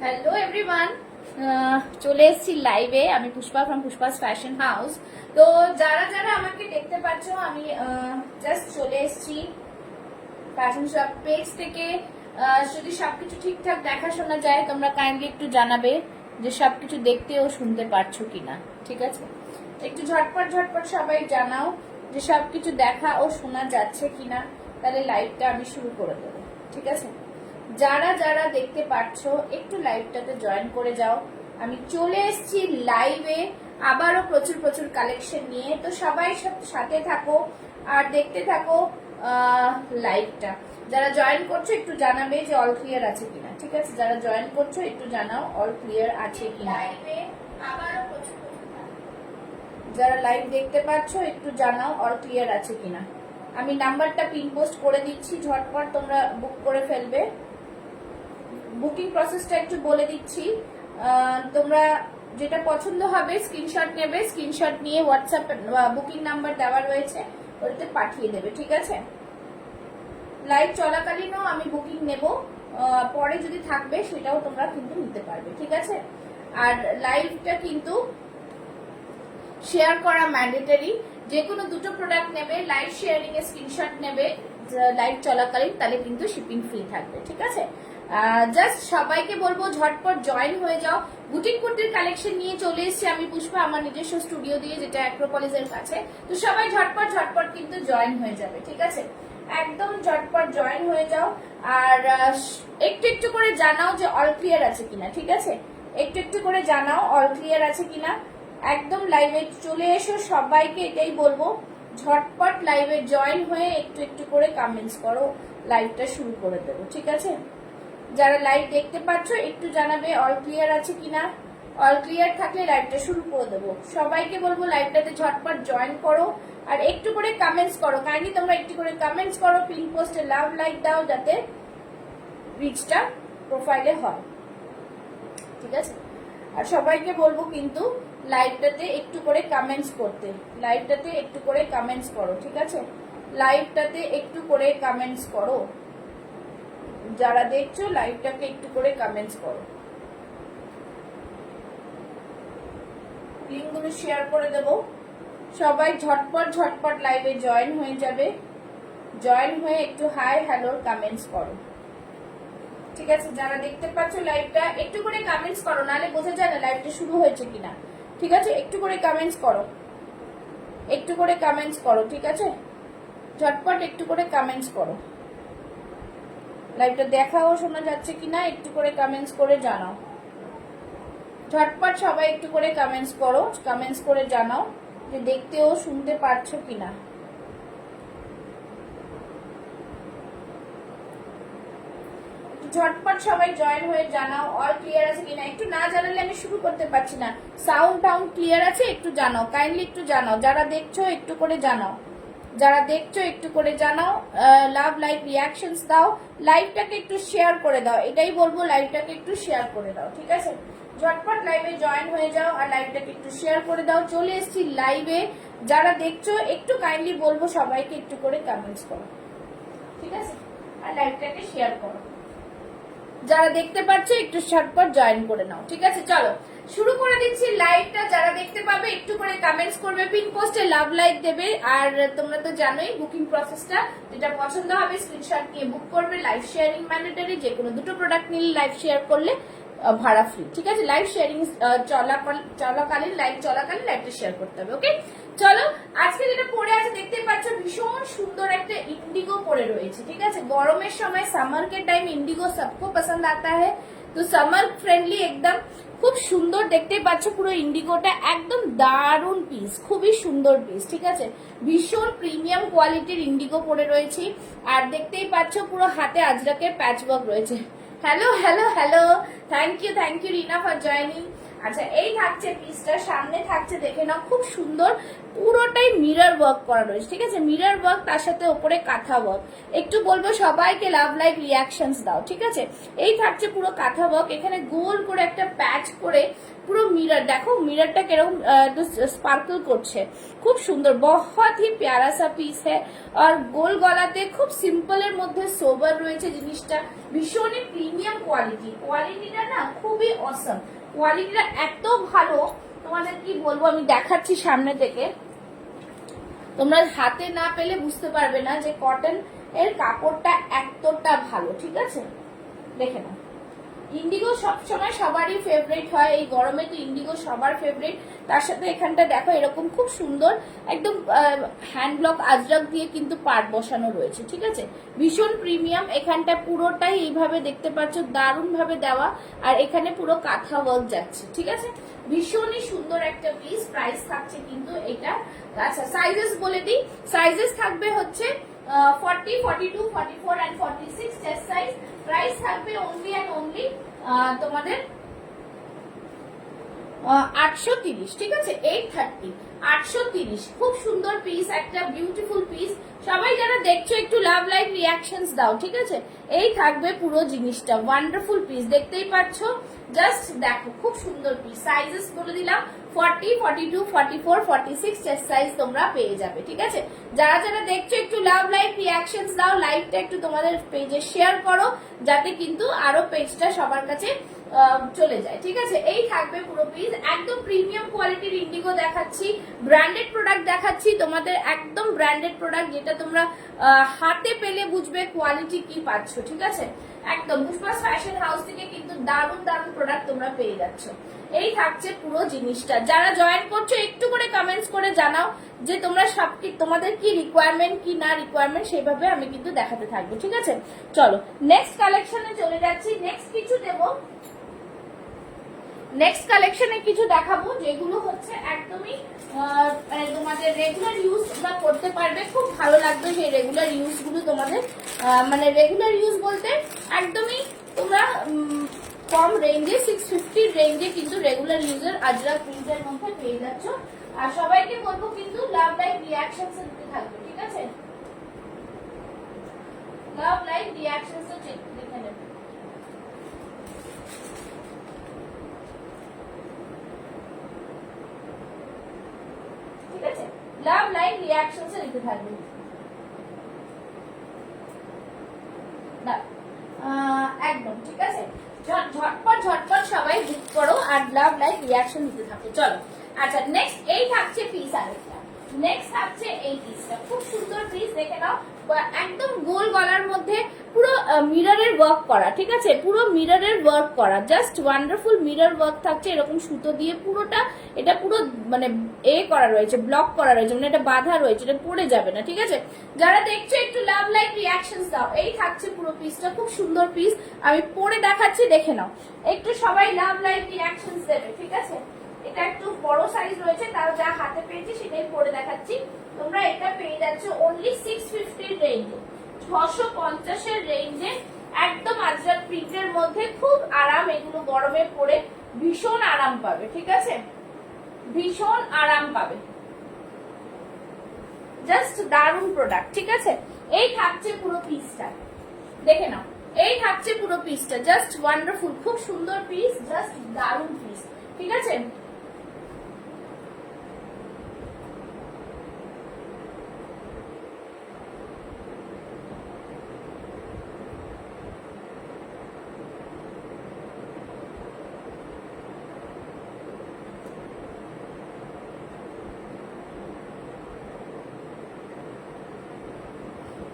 Hello everyone, চলে এসেছি লাইভে। আমি পুষ্পা ফ্রম পুষ্পাস ফ্যাশন হাউস। তো যারা যারা আমাকে দেখতে পাচ্ছ, আমি জাস্ট চলে এসেছি ফ্যাশন শপ পেজ থেকে। যদি সবকিছু ঠিকঠাক দেখাশোনা যায়, তোমরা কাইন্ডলি একটু জানাবে যে সবকিছু দেখতে ও শুনতে পারছো কিনা। ঠিক আছে, একটু ঝটপট ঝটপট সবাই জানাও যে সবকিছু দেখা ও শোনা যাচ্ছে কিনা, তাহলে লাইভটা আমি শুরু করে দেবো। ঠিক আছে, যারা যারা দেখতে পাচ্ছ একটু লাইভটাতে জয়েন করে যাও। আমি চলে এসেছি লাইভে আবারও প্রচুর প্রচুর কালেকশন নিয়ে। তো সবাই সাথে থাকো আর দেখতে থাকো লাইভটা। যারা জয়েন করছো একটু জানাবে যে অল ক্লিয়ার আছে কিনা। ঠিক আছে, যারা জয়েন করছো একটু জানাও অল ক্লিয়ার আছে কিনা। আবারও প্রচুর যারা লাইভ দেখতে পাচ্ছ একটু জানাও অল ক্লিয়ার আছে কিনা। আমি নাম্বারটা পিন পোস্ট করে দিচ্ছি, ঝটপট তোমরা বুক করে ফেলবে। বুকিং প্রসেসটা একটু বলে দিচ্ছি। তোমরা যেটা পছন্দ হবে স্ক্রিনশট নেবে, স্ক্রিনশট নিয়ে হোয়াটসঅ্যাপ বুকিং নাম্বার দেওয়া রয়েছে, ওটাতে পাঠিয়ে দেবে। ঠিক আছে, লাইভ চলাকালীনও আমি বুকিং নেব, পরে যদি থাকবে সেটাও তোমরা কিন্তু নিতে পারবে। ঠিক আছে, আর লাইভটা কিন্তু শেয়ার করা ম্যান্ডেটরি। যে কোনো দুটো প্রোডাক্ট নেবে, লাইভ শেয়ারিং এর স্ক্রিনশট নেবে লাইভ চলাকালীন, তাহলে কিন্তু শিপিং ফ্রি থাকবে। ঠিক আছে, জাস্ট সবাইকে বলবো ঝটপট জয়েন হয়ে যাও। বুটিক কুর্তির কালেকশন নিয়ে চলে এসেছি আমি পুষ্পা, আমার নিজস্ব স্টুডিও দিয়ে, যেটা অ্যাক্রোপলিসের কাছে। তো সবাই ঝটপট ঝটপট কিন্তু জয়েন হয়ে যাবে। ঠিক আছে, একদম ঝটপট জয়েন হয়ে যাও। আর একটু একটু করে জানাও যে অল ক্লিয়ার আছে কিনা। ঠিক আছে, একটু একটু করে জানাও অল ক্লিয়ার আছে কিনা। একদম লাইভে চলে এসো, সবাইকে এটাই বলবো, ঝটপট লাইভে জয়েন হয়ে একটু একটু করে কমেন্টস করো, লাইভটা শুরু করে দেবো। ঠিক আছে, যারা লাইভ দেখতে পাচ্ছ একটু জানাবে অল ক্লিয়ার আছে কিনা। অল ক্লিয়ার থাকলে লাইভটা শুরু করে দেবো। সবাইকে বলবো লাইভটাতে ঝটপট জয়েন করো আর একটু করে কমেন্টস করো। কাইন্ডলি তোমরা একটু করে কমেন্টস করো, পিন পোস্টে লাভ লাইক দাও, যাতে রিচটা প্রোফাইলে হয়। ঠিক আছে, আর সবাইকে বলবো কিন্তু লাইভটাতে একটু করে কমেন্টস করতে, লাইভটাতে একটু করে কমেন্টস করো। ঠিক আছে, লাইভটাতে একটু করে কমেন্টস করো। যারা দেখছো লাইভটাকে একটু করে কমেন্টস করো, লিঙ্কগুলো শেয়ার করে দেবো। সবাই ঝটপট ঝটপট লাইভে জয়েন হয়ে যাবে। জয়েন হয়ে একটু হাই হ্যালো কমেন্টস করো। ঠিক আছে, যারা দেখতে পাচ্ছ লাইভটা একটু করে কমেন্টস করো, নাহলে বোঝা যায় না লাইভটা শুরু হয়েছে কিনা। ঠিক আছে, একটু করে কমেন্টস করো, একটু করে কমেন্টস করো। ঠিক আছে, ঝটপট একটু করে কমেন্টস করো। লাইভটা দেখাও শোনা যাচ্ছে কিনা একটু করে কমেন্টস করে জানাও। ঝটপট সবাই একটু করে কমেন্টস করো, কমেন্টস করে জানাও যে দেখতেও শুনতে পারছো কিনা। ঝটপট সবাই জয়েন হয়ে জানাও অল ক্লিয়ার আছে কিনা। একটু না জানালে আমি শুরু করতে পারছি না। সাউন্ড টাউন্ড ক্লিয়ার আছে একটু জানাও, কাইন্ডলি একটু জানাও। যারা দেখছো একটু করে জানাও, যারা দেখছো একটু করে জানাও। লাভ লাইক রিয়াকশনস দাও, লাইভটাকে একটু শেয়ার করে দাও, এটাই বলবো, লাইভটাকে একটু শেয়ার করে দাও। ঠিক আছে, ঝটপট লাইভে জয়েন হয়ে যাও আর লাইভটাকে একটু শেয়ার করে দাও। চলে এসেছি লাইভে, যারা দেখছো একটু কাইন্ডলি বলবো সবাইকে একটু করে কমেন্টস করো। ঠিক আছে, আর লাইভটাকে শেয়ার করো। যারা দেখতে পাচ্ছ একটু ঝটপট জয়েন করে নাও। ঠিক আছে, চলো শুরু করে দিচ্ছি লাইভটা। যারা দেখতে পাবে একটু করে কমেন্টস করবে, পিন পোস্টে লাভ লাইক দেবে। আর তোমরা তো জানোই বুকিং প্রসেসটা, যেটা পছন্দ হবে স্ক্রিনশট নিয়ে বুক করবে। লাইভ শেয়ারিং ম্যান্ডেটরি, যে কোনো দুটো প্রোডাক্ট নিলে লাইভ শেয়ার করলে ভাড়া ফ্রি। ঠিক আছে, লাইভ শেয়ারিং চলাকালীন লাইভটা শেয়ার করতে হবে। ওকে, চলো আজকে যেটা পরে আছে দেখতে পাচ্ছ, ভীষণ সুন্দর একটা ইন্ডিগো পরে রয়েছে। ঠিক আছে, গরমের সময় समर के टाइम इंडिगो सबको पसंद आता है, তো समर फ्रेंडली एकदम খুব সুন্দর দেখতেই পাচ্ছ। পুরো ইন্ডিগোটা একদম দারুণ পিস, খুবই সুন্দর পিস। ঠিক আছে, ভীষণ প্রিমিয়াম কোয়ালিটির ইন্ডিগো পরে রয়েছে। আর দেখতেই পাচ্ছ পুরো হাতে আজরাকের প্যাচ ওয়ার্ক রয়েছে। Hello hello hello, thank you Rina for joining. আচ্ছা, এই থাকছে পিসটা, সামনে থাকছে দেখে নাও, খুব সুন্দর পুরোটাই মিরর ওয়ার্ক করা রয়েছে। ঠিক আছে, মিরর ওয়ার্ক, তার সাথে উপরে কাঁথা ওয়ার্ক। একটু বলবো সবাইকে লাভ লাইক রিয়াকশনস দাও। ঠিক আছে, এই থাকছে পুরো কাঁথা ওয়ার্ক, এখানে গোল করে একটা প্যাচ করে পুরো মিরর দেখো, মিররটা কিরকম স্পার্কল করছে, খুব সুন্দর, বহুত হি প্যারা সা পিস হ্যাঁ। আর গোল গলাতে খুব সিম্পলের মধ্যে সোবার রয়েছে জিনিসটা, ভীষণই প্রিমিয়াম কোয়ালিটি, কোয়ালিটিটা না খুবই অসম, কোয়ালিটিটা এত ভালো তোমাদের কি বলবো, আমি দেখাচ্ছি সামনে থেকে, তোমরা হাতে না পেলে বুঝতে পারবে না যে কটন এর কাপড়টা এতটা ভালো, ঠিক আছে, দেখে নাও। ইন্ডিগো সবসময় সবারই ফেভারিট হয়, এই গরমে তো ইন্ডিগো সবার ফেভারিট। তার সাথে এখানটা দেখো এরকম খুব সুন্দর একদম হ্যান্ড ব্লক আজরাক দিয়ে কিন্তু পাট বসানো রয়েছে, ঠিক আছে, ভীষণ প্রিমিয়াম। এখানটা পুরোটাই এইভাবে দেখতে পাচ্ছ দারুণ ভাবে দেওয়া, আর এখানে পুরো কাঁথা ওয়ার্ক যাচ্ছে, ঠিক আছে, ভীষণই সুন্দর একটা পিস। প্রাইস থাকছে কিন্তু এটা, আচ্ছা সাইজেস বলে দিই, সাইজেস থাকবে হচ্ছে 40, 42, 44 and 46 চেস্ট সাইজ। প্রাইস থাকবে অনলি অ্যান্ড অনলি তোমাদের 830, ঠিক আছে, 830, 830, খুব সুন্দর পিস, একটা বিউটিফুল পিস। সবাই যারা দেখছো একটু লাভ লাইক রিয়াকশনস দাও, ঠিক আছে, এই থাকবে পুরো জিনিসটা, ওয়ান্ডারফুল পিস, দেখতেই পাচ্ছ, জাস্ট দেখো খুব সুন্দর পিস। সাইজেস বলে দিলাম 40, 42, 44, 46 চেস্ট সাইজ তোমরা পেয়ে যাবে, ঠিক আছে। যারা যারা দেখছো একটু লাভ লাইক রিয়াকশনস দাও, লাইভটা একটু তোমাদের পেজে শেয়ার করো, যাতে কিন্তু আরো পেজটা সবার কাছে চলে যায়, ঠিক আছে। এই থাকবে পুরো পিস, একদম প্রিমিয়াম কোয়ালিটির ইন্ডিগো দেখাচ্ছি, ব্র্যান্ডেড প্রোডাক্ট দেখাচ্ছি তোমাদের, একদম ব্র্যান্ডেড প্রোডাক্ট, যেটা তোমরা হাতে পেলে বুঝবে কোয়ালিটি কি পাচ্ছ, ঠিক আছে, একদম পুষ্পাস ফ্যাশন হাউস থেকে কিন্তু দারুণ দারুণ প্রোডাক্ট তোমরা পেয়ে যাচ্ছ। এই থাকছে পুরো জিনিসটা। যারা জয়েন করছো একটু করে কমেন্টস করে জানাও যে তোমরা সব কি, তোমাদের কি রিকোয়ারমেন্ট কি না রিকোয়ারমেন্ট, সেভাবে আমি কিন্তু দেখাতে থাকবো, ঠিক আছে। চলো নেক্সট কালেকশনে চলে যাচ্ছি, নেক্সট কিছু দেবো, নেক্সট কালেকশনে কিছু দেখাবো যেগুলো হচ্ছে একদমই তোমাদের রেগুলার ইউজ তোমরা করতে পারবে, খুব ভালো লাগবে সেই রেগুলার ইউজ গুলো তোমাদের, মানে রেগুলার ইউজ বলতে একদমই তোমরা কম রেঞ্জে 650 রেঞ্জে কিন্তু রেগুলার ইউজের আজরাক প্রিন্টের মধ্যে পেয়ে যাচ্ছ। আর সবাইকে বলবো কিন্তু লাভ লাইক রিয়াকশনস দিতে থাকবে, ঠিক আছে, লাভ লাইক রিয়াকশনস দেখে নেবে। ঠিক আছে, লাভ লাইক রিয়াকশনস দিতে থাকবে, একদম ঠিক আছে, ঝটপট ঝটপট সবাই বুক করো আর লাভ লাইক রিয়াকশন দিতে থাকো। চলো আচ্ছা নেক্সট এই থাকছে পিস, আরেকটা নেক্সট থাকছে এই পিসটা, খুব সুন্দর পিস, দেখে নাও, একদম গোল গলার মধ্যে পুরো মিররের ওয়ার্ক করা, ঠিক আছে, পুরো মিররের ওয়ার্ক করা, জাস্ট ওয়ান্ডারফুল মিরর ওয়ার্ক থাকছে এরকম সুতো দিয়ে পুরোটা, এটা পুরো মানে করা রয়েছে, ব্লক করা রয়েছে, মানে এটা বাঁধা রয়েছে, এটা পড়ে যাবে না, ঠিক আছে। যারা দেখছো একটু লাভ লাইক রিয়াকশনস দাও। এই থাকছে পুরো পিসটা, খুব সুন্দর পিস, আমি পরে দেখাচ্ছি, দেখে নাও, একটু সবাই লাভ লাইক রিয়াকশনস দেবে, ঠিক আছে। এটা একটু বড় সাইজ রয়েছে, তাও যা হাতে পেয়েছি সেটাই পরে দেখাচ্ছি। তোমরা এটা পেয়ে যাচ্ছ অনলি 650 রেঞ্জে, 650 এর রেঞ্জে, একদম আজরাক প্রিন্টের মধ্যে, খুব আরাম, এগুলো গরমে পরে ভীষণ আরাম পাবে, ঠিক আছে, ভীষণ আরাম পাবে, জাস্ট দারুণ প্রোডাক্ট, ঠিক আছে। এই থাকছে পুরো পিসটা, দেখে নাও, এই থাকছে পুরো পিসটা, জাস্ট ওয়ান্ডারফুল, খুব সুন্দর পিস, জাস্ট দারুণ পিস, ঠিক আছে।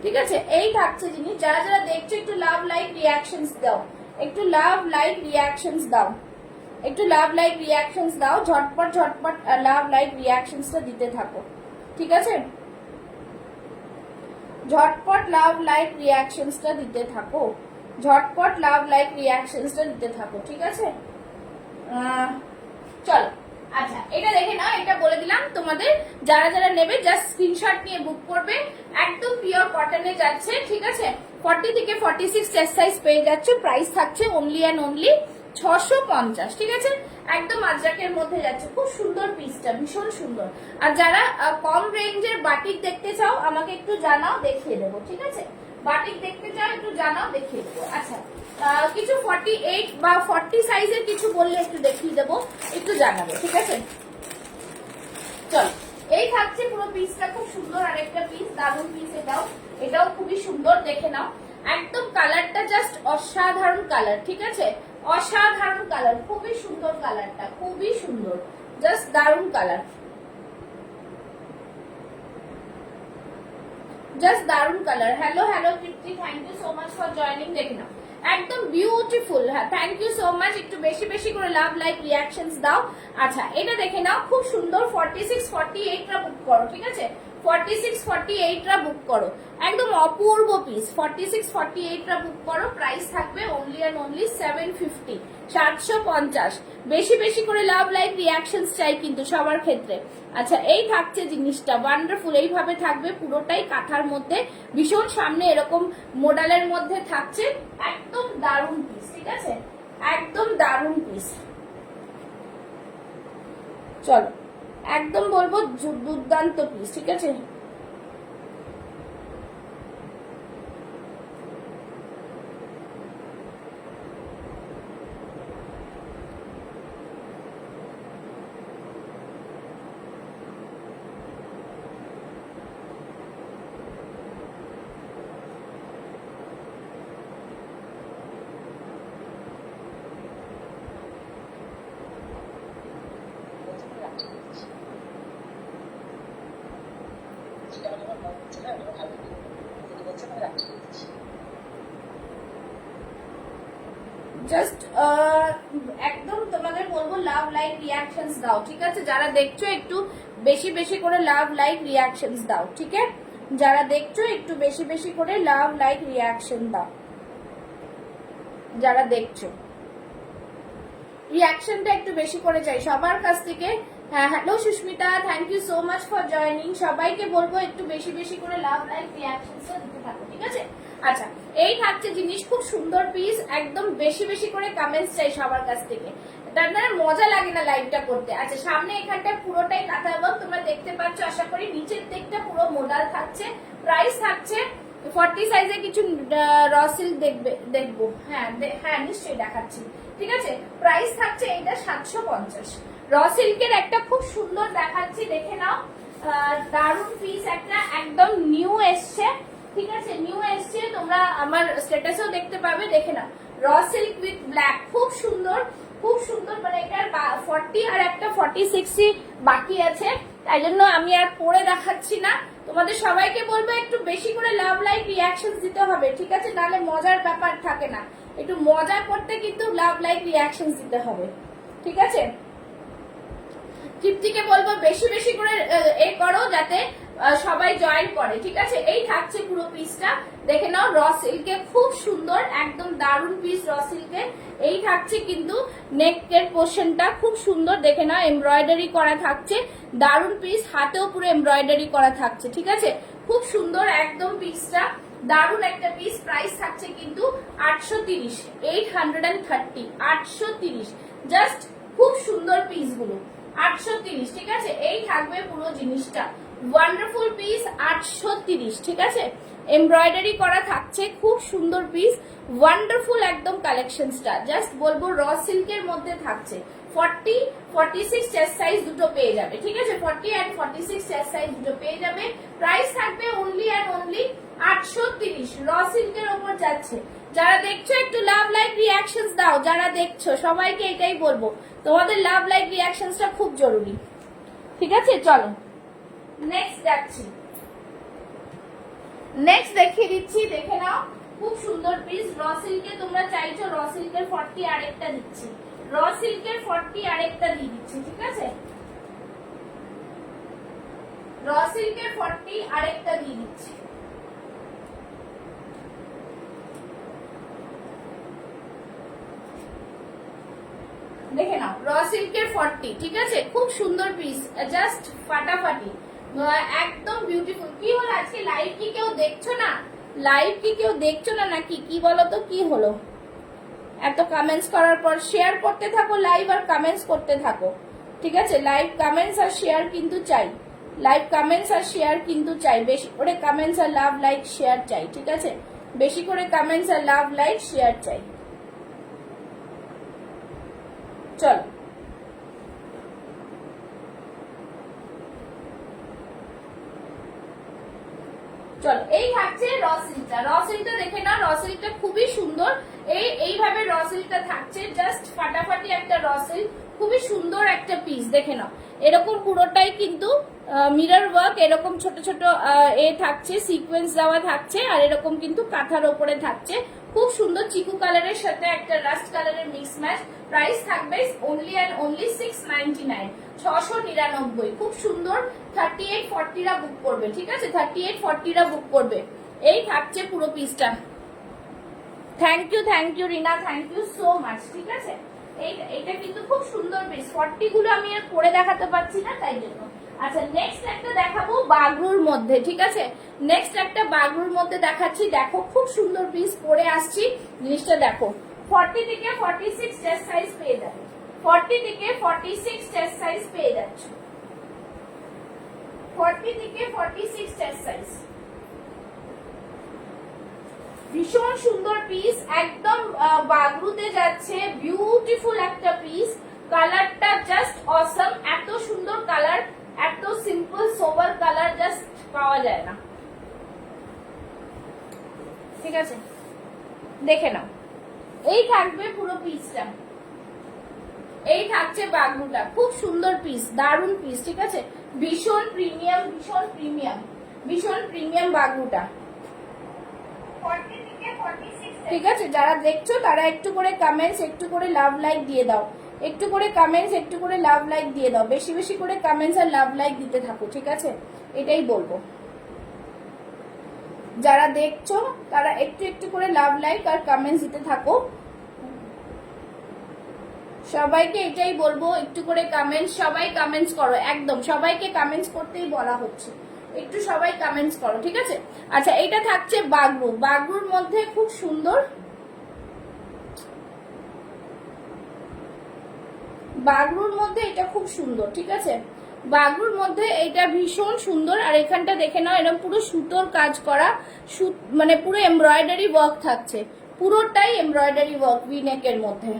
ঠিক আছে, এই থাকছে জিনিস। যারা যারা দেখছো একটু লাভ লাইক রিয়াকশনস দাও, একটু লাভ লাইক রিয়াকশনস দাও, একটু লাভ লাইক রিয়াকশনস দাও, ঝটপট ঝটপট লাভ লাইক রিয়াকশনসটা দিতে থাকো, ঠিক আছে, ঝটপট লাভ লাইক রিয়াকশনসটা দিতে থাকো, ঝটপট লাভ লাইক রিয়াকশনসটা দিতে থাকো, ঠিক আছে। চলো আচ্ছা এটা দেখে নাও, এটা বলে দিলাম তোমাদের, যারা যারা নেবে জাস্ট স্ক্রিনশট নিয়ে বুক করবে, একদম পিওর কটনে যাচ্ছে, ঠিক আছে, 40 থেকে 46 চেস্ট সাইজ পেয়ে যাচ্ছে। প্রাইস থাকছে অনলি অ্যান্ড অনলি 650, ঠিক আছে, একদম আজরাকের মধ্যে যাচ্ছে, খুব সুন্দর পিসটা, ভীষণ সুন্দর। আর যারা কম রেঞ্জের বাটিক দেখতে চাও আমাকে একটু জানাও, দেখিয়ে দেবো, ঠিক আছে, বাটিক দেখতে চাও একটু জানাও, দেখিয়ে দেবো। আচ্ছা কিছু 48 বা 40 সাইজের কিছু বললে একটু দেখিয়ে দেবো, একটু জানাবো, ঠিক আছে? চল, এই থাকছে পুরো পিসটা, খুব সুন্দর আরেকটা পিস, দারুণ পিস এটাও, এটাও খুবই সুন্দর, দেখে নাও। একদম কালারটা জাস্ট অসাধারণ কালার, ঠিক আছে? অসাধারণ কালার, খুবই সুন্দর কালারটা, খুবই সুন্দর, জাস্ট দারুণ কালার, জাস্ট দারুণ colour. Hello hello Tripti, thank you so much for joining. দেখে নাও একদম বিউটিফুল। হ্যাঁ থ্যাংক ইউ সো মাচ, একটু বেশি বেশি করে লাভ লাইক রিয়াকশনস দাও। আচ্ছা এটা দেখে নাও, খুব সুন্দর। 46 48 রা বুক করো, ঠিক আছে? 46 48 রা বুক করো, একদম অপূর্ব পিস। 46 48 রা বুক করো, প্রাইস থাকবে অনলি অ্যান্ড অনলি 750, 750। বেশি বেশি করে লাভ লাইক রিয়াকশনস চাই কিন্তু সবার ক্ষেত্রে। আচ্ছা এই থাকছে জিনিসটা ওয়ান্ডারফুল, এইভাবে থাকবে পুরোটাই কাঁথার মধ্যে, ভীষণ সামনে এরকম মডেলের মধ্যে থাকছে, একদম দারুণ পিস, ঠিক আছে? একদম দারুণ পিস। চলো একদম বলবো দুর্দান্ত পিস, ঠিক আছে? জাস্ট একদম তোমাদের বলবো লাভ লাইক রিয়াকশনস দাও, ঠিক আছে? যারা দেখছো একটু বেশি বেশি করে লাভ লাইক রিয়াকশনস দাও, ঠিক আছে? যারা দেখছো একটু বেশি বেশি করে লাভ লাইক রিয়াকশন দাও, যারা দেখছো রিয়াকশনটা একটু বেশি করে চাই সবার কাছ থেকে। হ্যাঁ hello Susmita, thank you so much for joining. সবাইকে বলবো একটু বেশি বেশি করে লাভ লাইক রিয়াকশনসটা দিতে থাকো, ঠিক আছে? আচ্ছা এই থাকছে জিনিস, খুব সুন্দর পিস, একদম বেশি বেশি করে কমেন্টস চাই সবার কাছ থেকে, তার না মজা লাগে না লাইভটা করতে। আচ্ছা সামনে এখানটা পুরোটাই কাঁথা এবং তোমরা দেখতে পাচ্ছ আশা করি, নিচের দিকটা পুরো মোডাল থাকছে। প্রাইস থাকছে 40 সাইজে কিছু রসিল দেখবো, হ্যাঁ হ্যাঁ নিশ্চয়ই দেখাচ্ছি, ঠিক আছে? প্রাইস থাকছে এইটা 750। র সিল্কের একটা খুব সুন্দর দেখাচ্ছি, দেখে নাও, দারুন পিস একটা, একদম নিউ এসছে, ঠিক আছে? নিউ এসছে, তোমরা আমার স্ট্যাটাসেও দেখতে পাবে, দেখে নাও। র সিল্ক উইথ ব্ল্যাক, খুব সুন্দর, খুব সুন্দর। মানে এটার 40 আর একটা 46 বাকি আছে, তাই জন্য আমি আর পরে দেখাচ্ছি না। তোমাদের সবাইকে বলবো একটু বেশি করে লাভ লাইক রিয়াকশন দিতে হবে, ঠিক আছে? নাহলে মজার ব্যাপার থাকে না, একটু মজা করতে কিন্তু লাভ লাইক রিয়াকশন দিতে হবে, ঠিক আছে? তৃপ্তিকে বলবো বেশি বেশি করে এ করো যাতে সবাই জয়েন করে, ঠিক আছে? এই থাকছে পুরো পিসটা, দেখে নাও। র সিল্কে খুব সুন্দর, একদম দারুন পিস র সিল্কে। এই থাকছে কিন্তু নেকের পোর্শনটা খুব সুন্দর, দেখে নাও, এমব্রয়ডারি করা থাকছে, দারুন পিস, হাতেও পুরো এমব্রয়ডারি করা থাকছে, ঠিক আছে? খুব সুন্দর একদম পিসটা, দারুন একটা পিস। প্রাইস থাকছে কিন্তু 830, 830, 830, জাস্ট খুব সুন্দর পিস গুলো, 830, ঠিক আছে? এই থাকবে পুরো জিনিসটা, ওয়ান্ডারফুল পিস, 830, ঠিক আছে? এমব্রয়ডারি করা থাকছে, খুব সুন্দর পিস, ওয়ান্ডারফুল একদম কালেকশনসটা। জাস্ট বলবো র সিল্কের মধ্যে থাকছে, 40 46 চেস্ট সাইজ দুটো পেয়ে যাবে, ঠিক আছে? 40 এন্ড 46 চেস্ট সাইজ দুটো পেয়ে যাবে। প্রাইস থাকবে অনলি এন্ড অনলি 830, র সিল্কের ওপর যাচ্ছে। যারা দেখছো একটু লাভ লাইক রিয়াকশনস দাও, যারা দেখছো সবাইকে এটাই বলবো, তোমাদের লাভ লাইক রিয়াকশনসটা খুব জরুরি, ঠিক আছে? চলো নেক্সট যাচ্ছি, নেক্সট দেখিয়ে দিচ্ছি, দেখে নাও, খুব সুন্দর পিস। র সিল্কে তোমরা চাইছো, র সিল্কের 40 আরেকটা দিচ্ছি, র সিল্কের 40 আরেকটা দিয়ে দিচ্ছি, ঠিক আছে? র সিল্কের 40 আরেকটা দিয়ে দিচ্ছি। দেখে নাও, র সিল্কের 40, ঠিক আছে? খুব সুন্দর পিস, জাস্ট ফাটাফাটি, একদম বিউটিফুল। কি হলো আজকে লাইভ কি কেউ দেখছো না? লাইভ কি কেউ দেখছো না নাকি? কি বলো তো, কি হলো? এত কমেন্টস করার পর শেয়ার করতে থাকো লাইভ, আর কমেন্টস করতে থাকো, ঠিক আছে? লাইভ কমেন্টস আর শেয়ার কিন্তু চাই, লাইভ কমেন্টস আর শেয়ার কিন্তু চাই, বেশি করে কমেন্টস আর লাভ লাইক শেয়ার চাই, ঠিক আছে? বেশি করে কমেন্টস আর লাভ লাইক শেয়ার চাই। চলো চলো, এই থাকছে র সিল্কটা। র সিল্কটা দেখে না, র সিল্কটা খুবই সুন্দর। এইভাবে র সিল্কটা থাকছে, জাস্ট ফাটাফাটি একটা র সিল্ক, খুবই সুন্দর একটা পিস। দেখে নাও, এরকম পুরোটাই কিন্তু মিরর ওয়ার্ক, এরকম ছোট ছোট এ থাকছে, সিকোয়েন্স দেওয়া থাকছে, আর এরকম কিন্তু কাঁথার ওপরে থাকছে। খুব সুন্দর চিকু কালারের সাথে একটা রাস্ট কালারের মিক্স ম্যাচ। প্রাইস থাকবে অনলি অ্যান্ড অনলি 699, 699। খুব সুন্দর। 3840রা বুক করবে, ঠিক আছে? 3840রা বুক করবে। এই থাকছে পুরো পিসটা। Thank you Rina, thank you so much. ঠিক আছে, এইটা কিন্তু খুব সুন্দর পিস। 40 গুলো আমি আর পরে দেখাতে পারছি না, তাই জন্য। আচ্ছা, নেক্সট একটা দেখাবো বাগরুর মধ্যে, ঠিক আছে? নেক্সট একটা বাগরুর মধ্যে দেখাচ্ছি। দেখো খুব সুন্দর পিস, পরে আসছি, জিনিসটা দেখো। 40 থেকে 46 চেস্ট সাইজ পেয়ে যাবে। 40 থেকে 46 চেস্ট সাইজ পেয়ে যাচ্ছ। 40 থেকে 46 চেস্ট সাইজ। ভীষণ সুন্দর পিস, একদম বাগরুতে যাচ্ছে। বিউটিফুল একটা পিস, কালারটা জাস্ট অসম। এত সুন্দর কালার, এত সিম্পল সোবার কালার জাস্ট পাওয়া যায় না, ঠিক আছে? দেখে নাও, এই থাকবে পুরো পিসটা। এই থাকছে বাগরুটা, খুব সুন্দর পিস, দারুন পিস, ঠিক আছে? ভীষণ প্রিমিয়াম, ভীষণ প্রিমিয়াম, ভীষণ প্রিমিয়াম বাগরুটা। ঠিক আছে, যারা দেখছো তারা একটু করে কমেন্টস, একটু করে লাভ লাইক দিয়ে দাও। একটু করে কমেন্টস, একটু করে লাভ লাইক দিয়ে দাও। বেশি বেশি করে কমেন্টস আর লাভ লাইক দিতে থাকো, ঠিক আছে? এটাই বলবো। যারা দেখছো তারা একটু একটু করে লাভ লাইক আর কমেন্টস দিতে থাকো। সবাইকে এটাই বলবো, একটু করে কমেন্টস। সবাই কমেন্টস করো, একদম সবাইকে কমেন্টস করতেই বলা হচ্ছে। একটু সবাই কমেন্টস করো, ঠিক আছে? আচ্ছা, এটা থাকছে বাগরু। বাগরুর মধ্যে খুব সুন্দর, বাগরুর মধ্যে এটা খুব সুন্দর, ঠিক আছে? বাগরুর মধ্যে এটা ভীষণ সুন্দর। আর এখানটা দেখে নাও, এরকম পুরো সুতোর কাজ করা, মানে পুরো এমব্রয়ডারি ওয়ার্ক থাকছে, পুরোটাই এমব্রয়ডারি ওয়ার্ক ভিনেকের মধ্যে।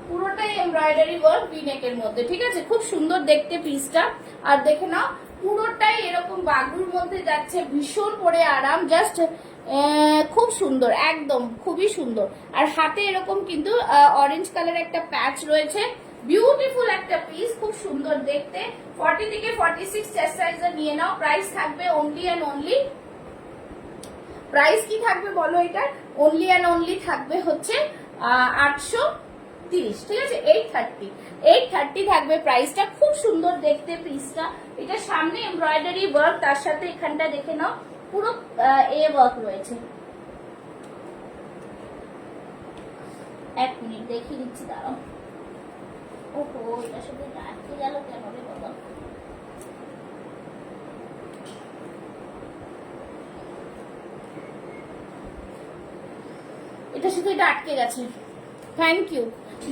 পুরোটাই এমব্রয়ডারি ওয়ার্ক ভিনেকের মধ্যে, ঠিক আছে? খুব সুন্দর দেখতে পিসটা। আর দেখে নাও, পুরোটাই এরকম বাগরুর মধ্যে যাচ্ছে, ভীষণ পরে আরাম, জাস্ট খুব সুন্দর, একদম খুবই সুন্দর। আর হাতে এরকম কিন্তু অরেঞ্জ কালার একটা প্যাচ রয়েছে। বিউটিফুল একটা পিস, খুব সুন্দর দেখতে। 40 থেকে 46 চেস্ট সাইজে নিয়ে নাও। প্রাইস থাকবে অনলি অ্যান্ড অনলি, প্রাইস কি থাকবে বলো এটা? অনলি অ্যান্ড অনলি থাকবে হচ্ছে 830, ঠিক আছে? 830 থাকবে প্রাইসটা। খুব সুন্দর দেখতে পিসটা। এটা সামনে এমব্রয়ডারি ওয়ার্ক, তার সাথে এখানটা দেখে নাও পুরো এ ওয়ার্ক রয়েছে। এক মিনিট দেখিয়ে দিচ্ছি, দাঁড়াও। ওহো, এটার সাথে আটকে গেল কেন রে বাবা? এটার সাথে এটা আটকে গেছে। থ্যাংক ইউ,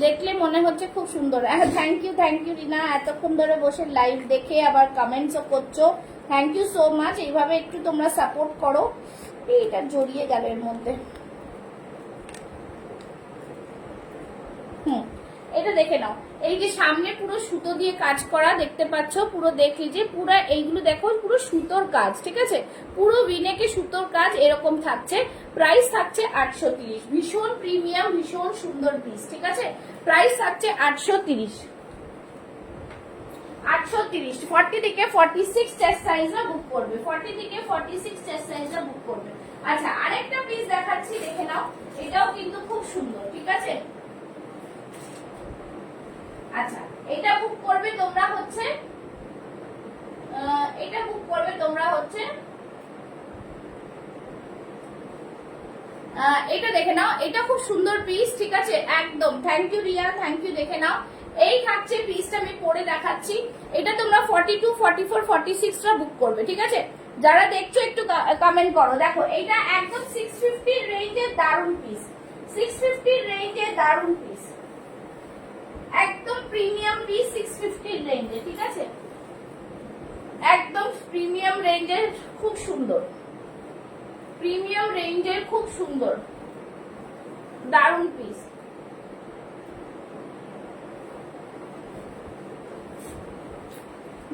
দেখলে মনে হচ্ছে খুব সুন্দর। থ্যাংক ইউ রিনা, এতক্ষণ ধরে বসে লাইভ দেখে আবার কমেন্টসও করছো। Thank you so much. এইভাবে একটু তোমরা সাপোর্ট করো। এটা জড়িয়ে গেল এর মধ্যে। এটা দেখে নাও, এই যে সামনে পুরো সুতো দিয়ে কাজ করা দেখতে পাচ্ছ, পুরো দেখলে যে পুরো এইগুলো দেখো, পুরো সুতোর কাজ, ঠিক আছে? পুরো ভিনেকে সুতোর কাজ এরকম থাকছে। প্রাইস থাকছে 830, ভীষণ প্রিমিয়াম, ভীষণ সুন্দর পিস, ঠিক আছে? প্রাইস থাকছে 830। 40 থেকে 46 চেস্ট সাইজরা বুক করবে। 40 থেকে 46 চেস্ট সাইজরা বুক করবে। আচ্ছা, আরেকটা পিস দেখাচ্ছি, দেখে নাও। এটাও কিন্তু খুব সুন্দর, ঠিক আছে? আচ্ছা, এটা বুক করবে তোমরা হচ্ছে, এটা বুক করবে তোমরা হচ্ছে, এটা দেখে নাও। এটা খুব সুন্দর পিস, ঠিক আছে? একদম। Thank you Riya, thank you. দেখে নাও, এই থাকছে পিসটা, আমি পরে দেখাচ্ছি। এটা তোমরা 42, 44, 46 টা বুক করবে, ঠিক আছে? যারা দেখছো একটু কমেন্ট করো। দেখো, এটা একদম 650 রেঞ্জের দারুন পিস, 650 রেঞ্জের দারুন পিস, একদম প্রিমিয়াম পিস, 650 রেঞ্জে, ঠিক আছে? একদম প্রিমিয়াম রেঞ্জের, খুব সুন্দর, প্রিমিয়াম রেঞ্জের খুব সুন্দর দারুন পিস।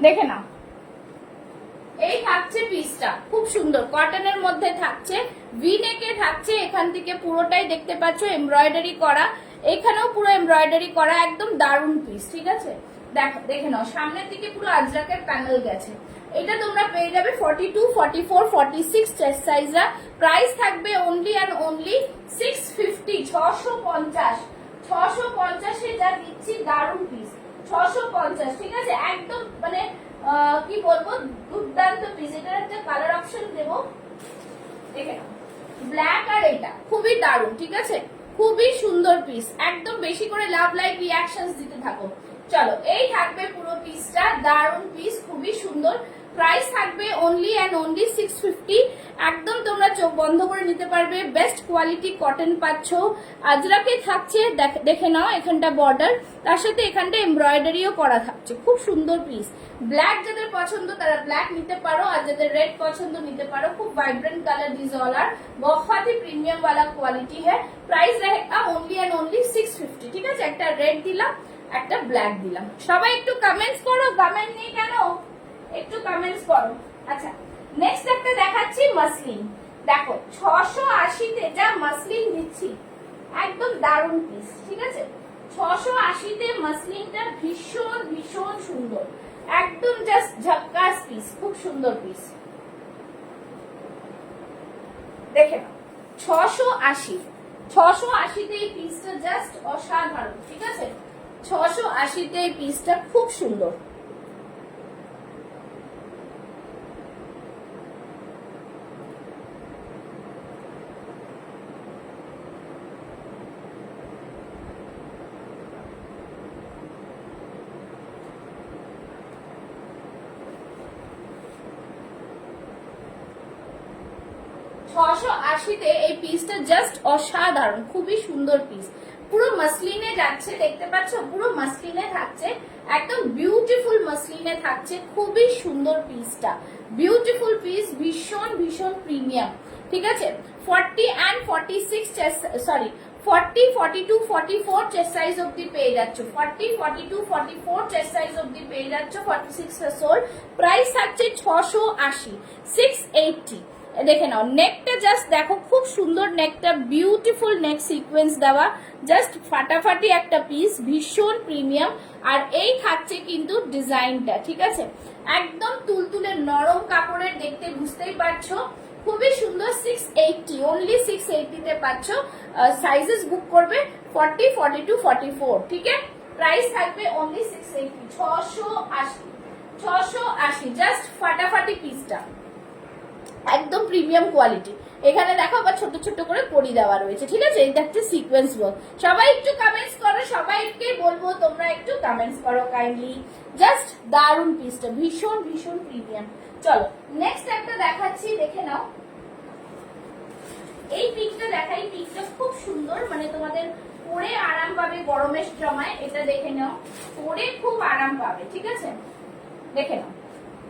দেখে নাও, এই থাকছে পিসটা, খুব সুন্দর কটনের মধ্যে থাকছে, ভি নেকে থাকছে, এখান থেকে পুরোটাই দেখতে পাচ্ছ এমব্রয়ডারি করা, এখানেও পুরো এমব্রয়ডারি করা, একদম দারুন পিস। ঠিক আছে, দেখো দেখে নাও, সামনের দিকে পুরো আজরাকের প্যানেল গেছে। এটা তোমরা পেয়ে যাবে 42, 44, 46 চেস্ট সাইজরা। প্রাইস থাকবে অনলি অ্যান্ড অনলি 650, 650, 650 যা দিচ্ছি, দারুন পিস, 650। ঠিক আছে, একদম মানে কি বলবো, দুর্দান্ত পিস। এটার একটা কালার অপশন দেবো, দেখে নাও, ব্ল্যাক আর এটা খুবই দারুন। ঠিক আছে, খুবই সুন্দর পিস, একদম বেশি করে লাভ লাইক রিঅ্যাকশনস দিতে থাকো। চলো, এই থাকবে পুরো পিসটা, দারুন পিস, খুবই সুন্দর। প্রাইস থাকবে অনলি অ্যান্ড অনলি 650। একদম তোমরা চোখ বন্ধ করে নিতে পারবে, বেস্ট কোয়ালিটি কটন পাচ্ছ। আজরাকে থাকছে, দেখে নাও, এখানটা বর্ডার, তার সাথে এখানটা এমব্রয়ডারিও করা থাকছে, খুব সুন্দর পিস। ব্ল্যাক যাদের পছন্দ তারা ব্ল্যাক নিতে পারো, আর যাদের রেড পছন্দ নিতে পারো। খুব vibrant colour this all are, बहुत ही प्रीमियम वाला क्वालिटी है। प्राइस रहेगा ओनली एंड ओनली 650। ঠিক আছে, একটা রেড দিলাম, একটা ব্ল্যাক দিলাম। সবাই একটু কমেন্টস করো, কমেন্ট নেই কেন, একটু কমেন্টস করো। আচ্ছা, নেক্সট একটা দেখাচ্ছি মাসলিন। দেখো 680 তে যা মাসলিন দিচ্ছি, একদম দারুন পিস। ঠিক আছে, 680 তে মাসলিনটা ভীষণ ভীষণ সুন্দর, একদম জাস্ট ঝক্কাস পিস, খুব সুন্দর পিস। দেখে নাও, 680, 680 তে এই পিসটা জাস্ট অসাধারণ। ঠিক আছে, 680 তে এই পিসটা খুব সুন্দর। ছশো আশিতে এই পিসটা জাস্ট অসাধারণ, খুবই সুন্দর পিস। পুরো মাসলিনে যাচ্ছে, দেখতে পাচ্ছ, পুরো মাসলিনে থাকছে, একদম বিউটিফুল মাসলিনে থাকছে, খুবই সুন্দর পিসটা, বিউটিফুল পিস, ভীষণ ভীষণ প্রিমিয়াম। ঠিক আছে, 40 and 46 সরি 40, 42, 44 চেস্ট সাইজ অব্দি পেয়ে যাচ্ছ, 40, 42, 44 চেস্ট সাইজ অব্দি পেয়ে যাচ্ছ, 46 সোল। প্রাইস থাকছে 680, 680। দেখে নাও, নেকটা জাস্ট দেখো, খুব সুন্দর নেকটা, বিউটিফুল নেক সিকোয়েন্স দেওয়া, জাস্ট ফাটাফাটি একটা পিস, ভীষণ প্রিমিয়াম। আর এই থাকছে কিন্তু ডিজাইনটা। ঠিক আছে, একদম তুলতুলে নরম কাপড়ের, দেখতে বুঝতেই পারছো, খুবই সুন্দর। 680, অনলি 680 তে পাচ্ছ। সাইজেস বুক করবে 40, 42, 44। ঠিক আছে, প্রাইস থাকবে অনলি 680, 680, 680, জাস্ট ফাটাফাটি পিসটা, একদম প্রিমিয়াম কোয়ালিটি। এখানে দেখো আবার ছোট ছোট করে পরি দেওয়া রয়েছে। ঠিক আছে, এটা একটা সিকোয়েন্স ওয়ার্ক। সবাই একটু কমেন্টস করো, সবাইকে বলবো তোমরা একটু কমেন্টস করো কাইন্ডলি। জাস্ট দারুন পিসটা, ভীষণ ভীষণ প্রিমিয়াম। চলো, নেক্সট একটা দেখাচ্ছি, দেখে নাও। এই পিকটা দেখাই, পিকটা খুব সুন্দর, মানে তোমাদের পরে আরাম পাবে গরমের সময়। এটা দেখে নাও, পরে খুব আরাম পাবে। ঠিক আছে, দেখে নাও,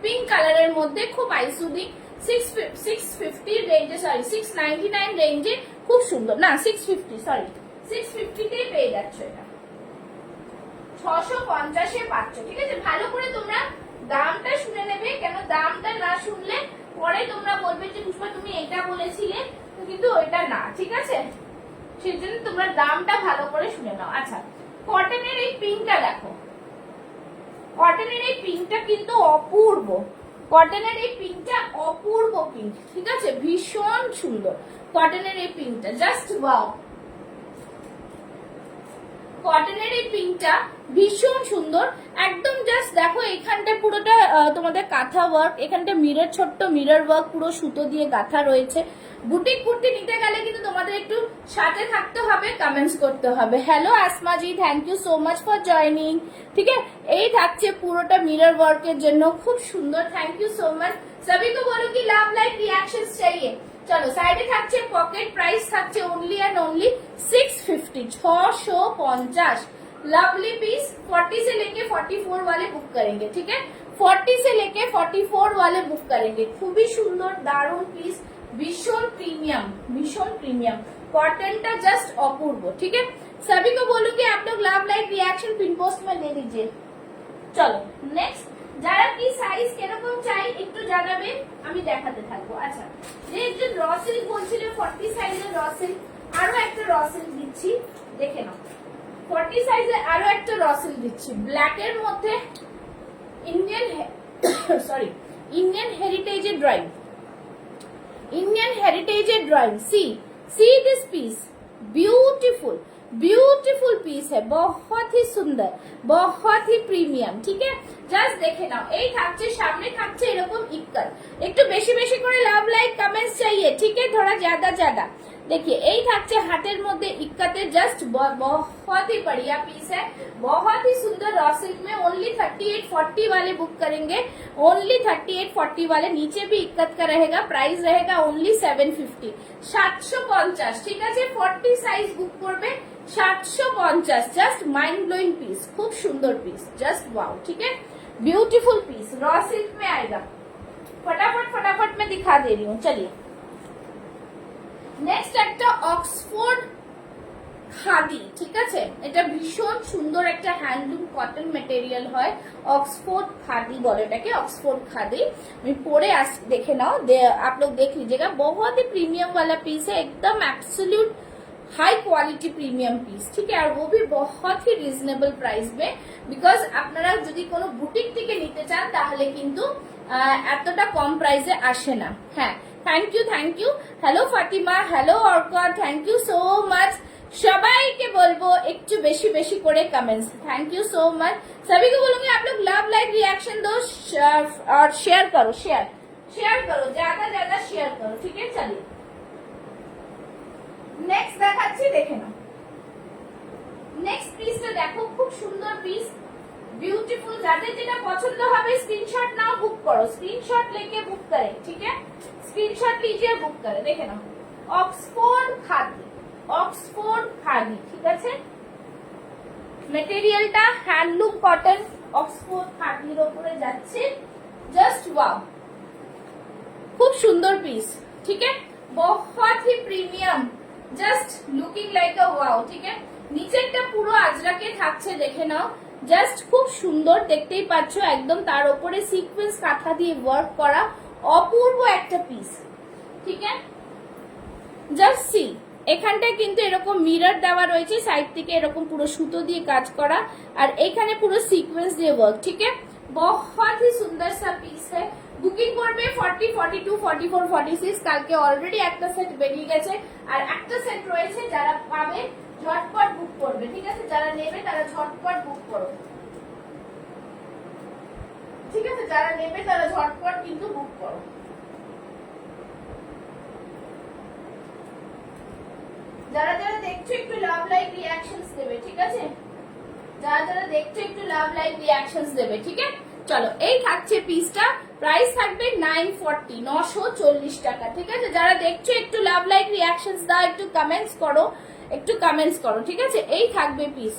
পিঙ্ক কালারের মধ্যে খুব আইসুদিং, 650 রেঞ্জে, সরি 699 রেঞ্জে, খুব সুন্দর, না 650, সরি 650 তেই পেয়ে যাচ্ছ। এটা 650 এ পাচ্ছ। ঠিক আছে, ভালো করে তোমরা দামটা শুনে নেবে, কেন দামটা না শুনলে পরে তোমরা বলবে যে পুষ্পা তুমি এটা বলেছিলে কিন্তু ওইটা না। ঠিক আছে, সেই জন্য তোমরা দামটা ভালো করে শুনে নাও। আচ্ছা, কটনের এই পিঙ্কটা দেখো, কটনের এই পিঙ্কটা কিন্তু অপূর্ব, কটনের এই পিঙ্কটা অপূর্ব পিঙ্ক। ঠিক আছে, ভীষণ সুন্দর কটনের এই পিঙ্কটা, জাস্ট ওয়াও। কটনের এই পিঙ্কটা ভীষণ সুন্দর, একদম জাস্ট দেখো, এখানটা পুরোটা তোমাদের কাঁথা ওয়ার্ক, এখানটা মিরর, ছোট্ট মিরর ওয়ার্ক, পুরো সুতো দিয়ে গাঁথা রয়েছে। বুটিক কুর্তি নিতে গেলে কিন্তু তোমাদের একটু সাথে থাকতে হবে, কমেন্টস করতে হবে। Hello Asma ji, thank you so much for joining. ঠিক আছে, এই থাকছে পুরোটা মিরর ওয়ার্কের জন্য, খুব সুন্দর, থ্যাংক ইউ সো মাচ। সবই को बोलो कि लाभ लाइक रिएक्शंस चाहिए। চলো, সাইডে থাকছে পকেট, প্রাইস থাকছে only and only 650, 650। Lovely piece 40 से लेके 44 वाले बुक करेंगे। ठीक है, 40 से लेके 44 वाले बुक करेंगे। खूब ही सुंदर दारुण पीस, भीषण प्रीमियम कॉटन का जस्ट अपूर्व। ठीक है, सभी को बोलूंगी आप लोग love like reaction pin post में दे दीजिए। चलो नेक्स्ट, যারা কি সাইজ কিরকম চাই একটু জানাবেন, আমি দেখাতে থাকবো। আচ্ছা, যে একজন র সিল্ক বলছিল 40 সাইজের র সিল্ক, আরো একটা র সিল্ক দিচ্ছি, দেখে নাও। 40 সাইজের আরো একটা র সিল্ক দিচ্ছি, ব্ল্যাক এর মধ্যে ইন্ডিয়ান ইন্ডিয়ান হেরিটেজের drawing. See this piece, beautiful piece है, बहुत ही सुंदर, बहुत ही प्रीमियम। ठीक है, জাস্ট দেখে নাও। এই থাকছে, সামনে থাকছে এরকম ইক্কত। একটু বেশি বেশি করে লাভ লাইক কমেন্টস চাইए। ठीक है, थोड़ा ज्यादा देखिए। এই থাকছে হাতের মধ্যে ইক্কতে, জাস্ট बहुत ही बढ़िया पीस है, बहुत ही सुंदर रॉ सिल्क में। ओनली 3840 वाले बुक करेंगे, ओनली 3840 वाले। नीचे भी इक्कत का रहेगा, प्राइस रहेगा ओनली 750, 750। ঠিক আছে, 40 সাইজ বুক করবে 750। জাস্ট माइंड ब्लोइंग पीस, खूब सुंदर पीस, जस्ट वाओ। ठीक है, ब्यूटीफुल पीस रॉ सिल्क में आएगा। फटाफट मैं दिखा दे रही हूँ। चलिए नेक्स्ट একটা অক্সফোর্ড খাদি। ঠিক আছে, এটা ভীষণ সুন্দর একটা হ্যান্ডলুম কটন মেটেরিয়াল হয়, ऑक्सफोर्ड खादी बोले এটাকে, ऑक्सफोर्ड खादी। मैं परे देखे नाओ, आप लोग देख लीजिएगा। बहुत ही प्रीमियम वाला पीस है, एकदम absolute high quality premium piece. ठीक है, और वो भी बहुत ही रिजनेबल प्राइस में, बिकज আপনারা যদি কোনো বুটিক থেকে নিতে চান তাহলে কিন্তু এতটা কম প্রাইসে আসে না। হ্যাঁ, thank you. Hello Fatima, hello Arka, thank you so much. সবাইকে বলবো একটু বেশি বেশি করে comments. Thank you so much. सभी को बोलूंगी आप लोग लव लाइक रिएक्शन दो और शेयर करो, शेयर करो, ज्यादा शेयर करो। ठीक है, चलिए नेक्स्ट দেখাচ্ছি, দেখে নাও। নেক্সট পিসটা দেখো, খুব সুন্দর পিস, ब्यूटीफुल। যাদের যেটা পছন্দ হবে স্ক্রিনশট নাও, বুক করো, স্ক্রিনশট लेके बुक करें। ठीक है, स्क्रीनशॉट लीजिए, बुक करें। देखे ना, ऑक्सफोर्ड खादी। ठीक আছে, মেটেরিয়ালটা হ্যান্ডলুম কটন, অক্সফোর্ড খাদির উপরে যাচ্ছে, জাস্ট ওয়াও, খুব সুন্দর পিস। ठीक है, बहुत ही premium, just looking like a wow. ঠিক है, নিচেরটা পুরো আজরাকে থাকছে, দেখে নাও, জাস্ট খুব সুন্দর, দেখতেই পাচ্ছ একদম। তার উপরে সিকোয়েন্স কাঁথা দিয়ে ওয়ার্ক করা, অপূর্ব একটা পিস। ঠিক আছে, জাস্ট সি, এখানটায় কিন্তু এরকম মিরর দেওয়া রয়েছে, সাইড থেকে এরকম পুরো সুতো দিয়ে কাজ করা, আর এখানে পুরো সিকোয়েন্স দিয়ে ওয়ার্ক। ঠিক আছে, बहुत ही सुंदर सा पीस है। বুকিং করবে 40, 42, 44, 46। কালকে অলরেডি একটা সেট বেরিয়ে গেছে, আর একটা সেট রয়েছে। যারা পাবে ঝটপট বুক করবে। ঠিক আছে, যারা নেবে তারা ঝটপট বুক করো। ঠিক আছে, যারা নেবে তারা ঝটপট কিন্তু বুক করো। যারা দেখছো একটু লাভ লাইক রিঅ্যাকশনস দেবে। ঠিক আছে, যারা দেখছো একটু লাভ লাইক রিঅ্যাকশনস দেবে। ঠিক আছে, চলো এই থাকছে পিসটা, প্রাইস থাকবে 940, 940 টাকা। ঠিক আছে, যারা দেখছো একটু লাভ লাইক রিঅ্যাকশনস দাও, একটু কমেন্টস করো। ঠিক আছে, এই থাকবে piece.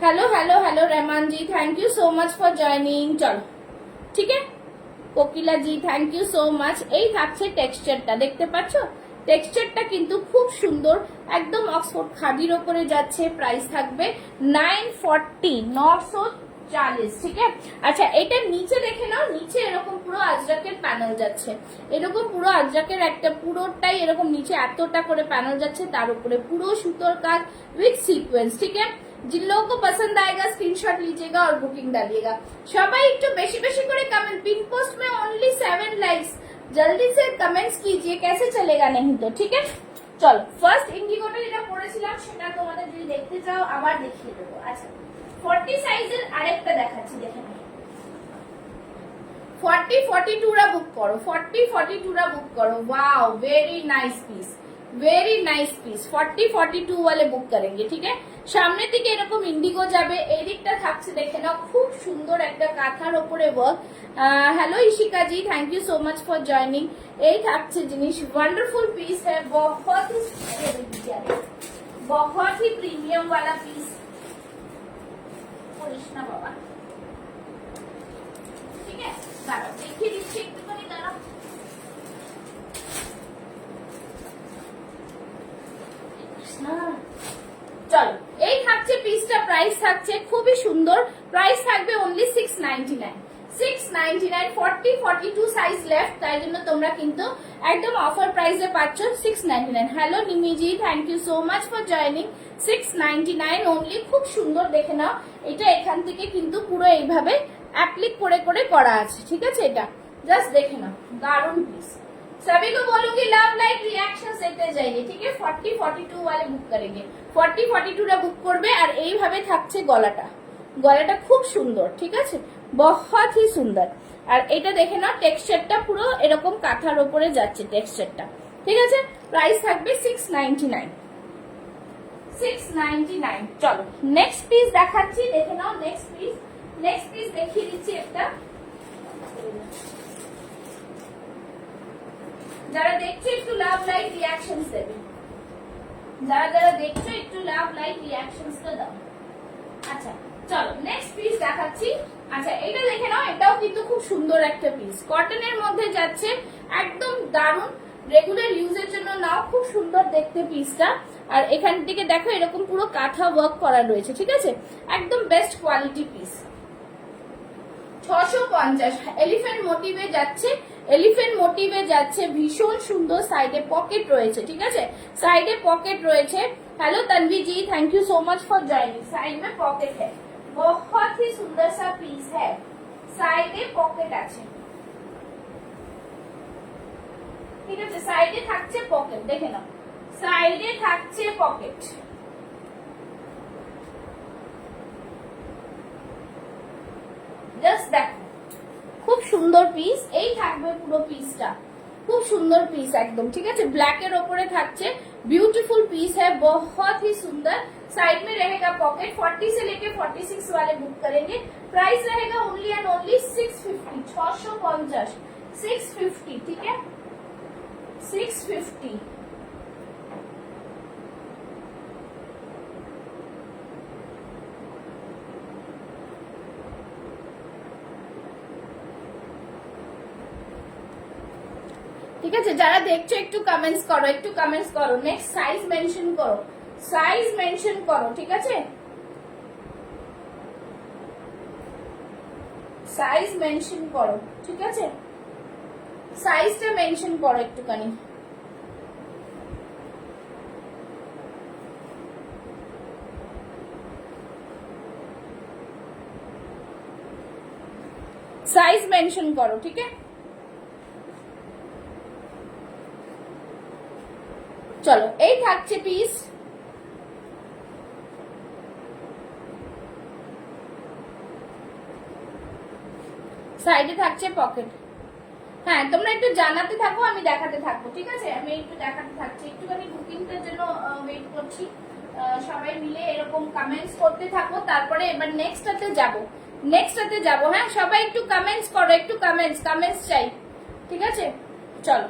Hello Reman ji, thank you so much for joining. চলো, ঠিক আছে, Kokila ji, thank you so much. এই থাকছে টেক্সচারটা, দেখতে পাচ্ছ টেক্সচারটা কিন্তু খুব সুন্দর, একদম অক্সফোর্ড খাদির ওপরে যাচ্ছে। প্রাইস থাকবে 940, 940। ঠিক আছে, আচ্ছা এটা নিচে দেখে নাও, নিচে এরকম পুরো আজরাকের প্যানেল যাচ্ছে, এরকম পুরো আজরাকের একটা পুরোটাই এরকম নিচে এতটা করে প্যানেল যাচ্ছে, তার উপরে পুরো সুতোর কাজ উইথ সিকোয়েন্স। ঠিক আছে, जिन लोगों को पसंद आएगा स्क्रीनशॉट लीजिएगा और बुकिंग डालिएगा। সবাই একটু বেশি বেশি করে कमेंट, पिन पोस्ट में ओनली 7 लाइक्स, जल्दी से कमेंट्स कीजिए, कैसे चलेगा नहीं तो। ठीक है, চলো ফার্স্ট ইন্ডিগোটা যেটা পরেছিলাম সেটা তোমাদের যদি দেখতে চাও আবার দেখিয়ে দেবো। আচ্ছা, 40 সাইজের আরেকটা দেখাচ্ছি, দেখে নাও। 40, 42 রা বুক করো, 40, 42 রা বুক করো। Wow, very nice piece, very nice piece. 40, 42 वाले बुक करेंगे। ठीक है, সামনের দিকে এরকম ইন্ডিগো যাবে, এই দিকটা থাকছে, দেখে নাও, খুব সুন্দর একটা কাঁথার উপরে work. Hello Ishika ji, thank you so much for joining. এই থাকছে জিনিস, वंडरफुल पीस है, बहुत ही प्रीमियम वाला पीस। করিস না বাবা, দাঁড়াও দেখিয়ে দিচ্ছি একটুখানি, দাঁড়াও। চলো এই থাকছে পিসটা, প্রাইস থাকছে খুবই সুন্দর, প্রাইস থাকবে অনলি 699। 699, 40 42 সাইজ লেফট, তাই জন্য তোমরা কিন্তু একদম অফার প্রাইসে পাচ্ছ 699। Hello Nimiji, thank you so much for joining. 699 only, খুব সুন্দর দেখে নাও। এটা এখান থেকে কিন্তু পুরো এইভাবে অ্যাপ্লিক করে করে করা আছে, ঠিক আছে? এটা জাস্ট দেখে নাও, দারুণ পিস। सभी को बोलूंगी लव लाइक रिएक्शन देते जाइए, ठीक है? 40 42 वाले बुक करेंगे, 40 42 টা বুক করবে। আর এইভাবে থাকছে গলাটা, গলাটা খুব সুন্দর, ঠিক আছে? বহুত হি সুন্দর। আর এটা দেখে নাও, টেক্সচারটা পুরো এরকম কাঁথার উপরে যাচ্ছে টেক্সচারটা, ঠিক আছে? প্রাইস থাকবে 699। 699। চলো নেক্সট পিস দেখাচ্ছি, দেখে নাও নেক্সট পিস। নেক্সট পিস দেখিয়ে দিচ্ছি একটা। যারা দেখছো একটু লাভ লাইক রিঅ্যাকশনস দেবে, যারা যারা দেখছো একটু লাভ লাইক রিঅ্যাকশনসটা দাও। আচ্ছা চলো নেক্সট পিস দেখাচ্ছি। আচ্ছা এটা দেখে নাও, এটাও কিন্তু খুব সুন্দর একটা পিস, কটনের মধ্যে যাচ্ছে, একদম দারুণ, রেগুলার ইউজের জন্য নাও, খুব সুন্দর দেখতে পিসটা। আর এখান থেকে দেখো এরকম পুরো কাঁথা ওয়ার্ক করা রয়েছে, ঠিক আছে? একদম বেস্ট কোয়ালিটি পিস। 650, এলিফ্যান্ট মোটিভে যাচ্ছে, এলিফ্যান্ট মোটিভে যাচ্ছে, ভীষণ সুন্দর, সাইডে পকেট রয়েছে, ঠিক আছে? সাইডে পকেট রয়েছে। Hello Tanvi ji, thank you so much for joining. Side में पॉकेट है, बहुत ही सुंदर सा पीस है, साइडे पॉकेट আছে, ঠিক আছে? সাইডে থাকছে পকেট, দেখে নাও, সাইডে থাকছে পকেট। জাস্ট দেখো, খুব সুন্দর পিস, এই থাকবে পুরো পিসটা, খুব সুন্দর পিস একদম, ঠিক আছে? ব্ল্যাক এর ওপরে থাকছে, ब्यूटीफुल पीस है, बहुत ही सुंदर। साइड में रहेगा पॉकेट। 40 से लेके 46 वाले बुक करेंगे, प्राइस रहेगा ओनली एंड ओनली 650। 650, 650, ठीक है? 650। ঠিক আছে? যারা দেখছো একটু কমেন্টস করো, একটু কমেন্টস করো। নেক্সট সাইজ মেনশন করো, সাইজ মেনশন করো, ঠিক আছে? সাইজ মেনশন করো, ঠিক আছে? সাইজটা মেনশন করো একটুখানি। সাইজ মেনশন করো, ঠিক আছে? চলো এই থাকছে পিস, সাইডে থাকছে পকেট। হ্যাঁ তোমরা একটু জানাতে থাকো, আমি দেখাতে থাকবো, ঠিক আছে? আমি একটু দেখাতে থাকছি, একটুখানি বুকিংটার জন্য ওয়েট করছি। সবাই মিলে এরকম কমেন্টস করতে থাকো, তারপরে এবার নেক্সটটাতে যাব, নেক্সটটাতে যাব। হ্যাঁ সবাই একটু কমেন্টস করো, একটু কমেন্টস চাই, ঠিক আছে? চলো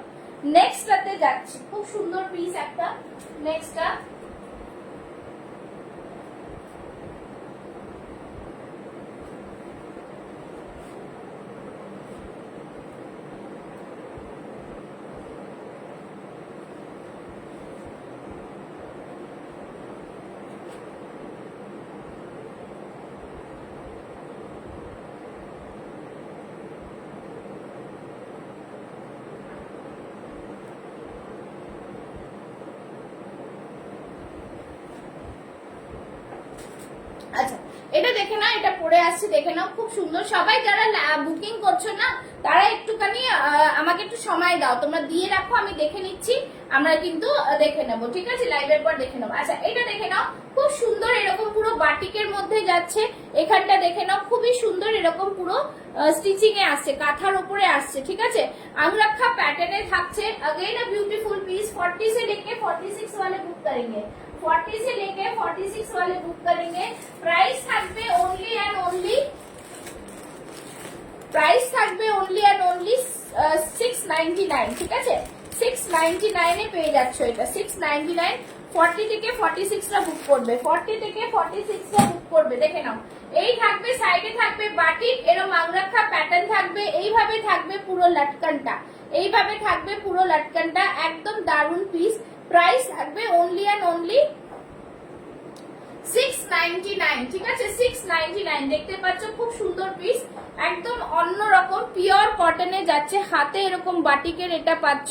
নেক্সটটাতে যাচ্ছি, খুব সুন্দর পিস একটা। নেক্সটটা আচ্ছা এটা দেখে নাও, এটা পরে আসছে, দেখে নাও, খুব সুন্দর। সবাই যারা বুকিং করছো না তারা একটুখানি আমাকে একটু সময় দাও, তোমরা দিয়ে রাখো, আমি দেখে নিচ্ছি, আমরা কিন্তু দেখে নেবো, ঠিক আছে? লাইভের পর দেখে নেবো। আচ্ছা এটা দেখে নাও, খুব সুন্দর, এরকম পুরো বাটিকের মধ্যে যাচ্ছে, এখানটা দেখে নাও, খুবই সুন্দর, এরকম পুরো স্টিচিং এ আসছে, কাঁথার উপরে আসছে, ঠিক আছে? अंगरखा पैटर्न में থাকছে। Again a beautiful piece. 40 से लेके 46 वाले बुक करेंगे, 40 से लेके 46 वाले बुक करेंगे। प्राइस থাকবে ओनली एंड ओनली, প্রাইস থাকবে ओनली एंड ओनली 699, ঠিক আছে? 699 এ পেয়ে যাচ্ছ এটা, 699। 40 থেকে 46 টা বুক করবে, 40 থেকে 46 টা বুক করবে, দেখে নাও এই থাকবে, সাইডে থাকবে বাটিক, এরকম আংরাক্ষা প্যাটার্ন থাকবে, এইভাবে থাকবে পুরো লটকনটা, এইভাবে থাকবে পুরো লটকনটা, একদম দারুন পিস। প্রাইস থাকবে অনলি অ্যান্ড অনলি 699, ঠিক আছে 699। দেখতে পাচ্ছ খুব সুন্দর পিস, একদম অন্যরকম পিওর কটনে যাচ্ছে, হাতে এরকম বাটিকের এটা পাচ্ছ,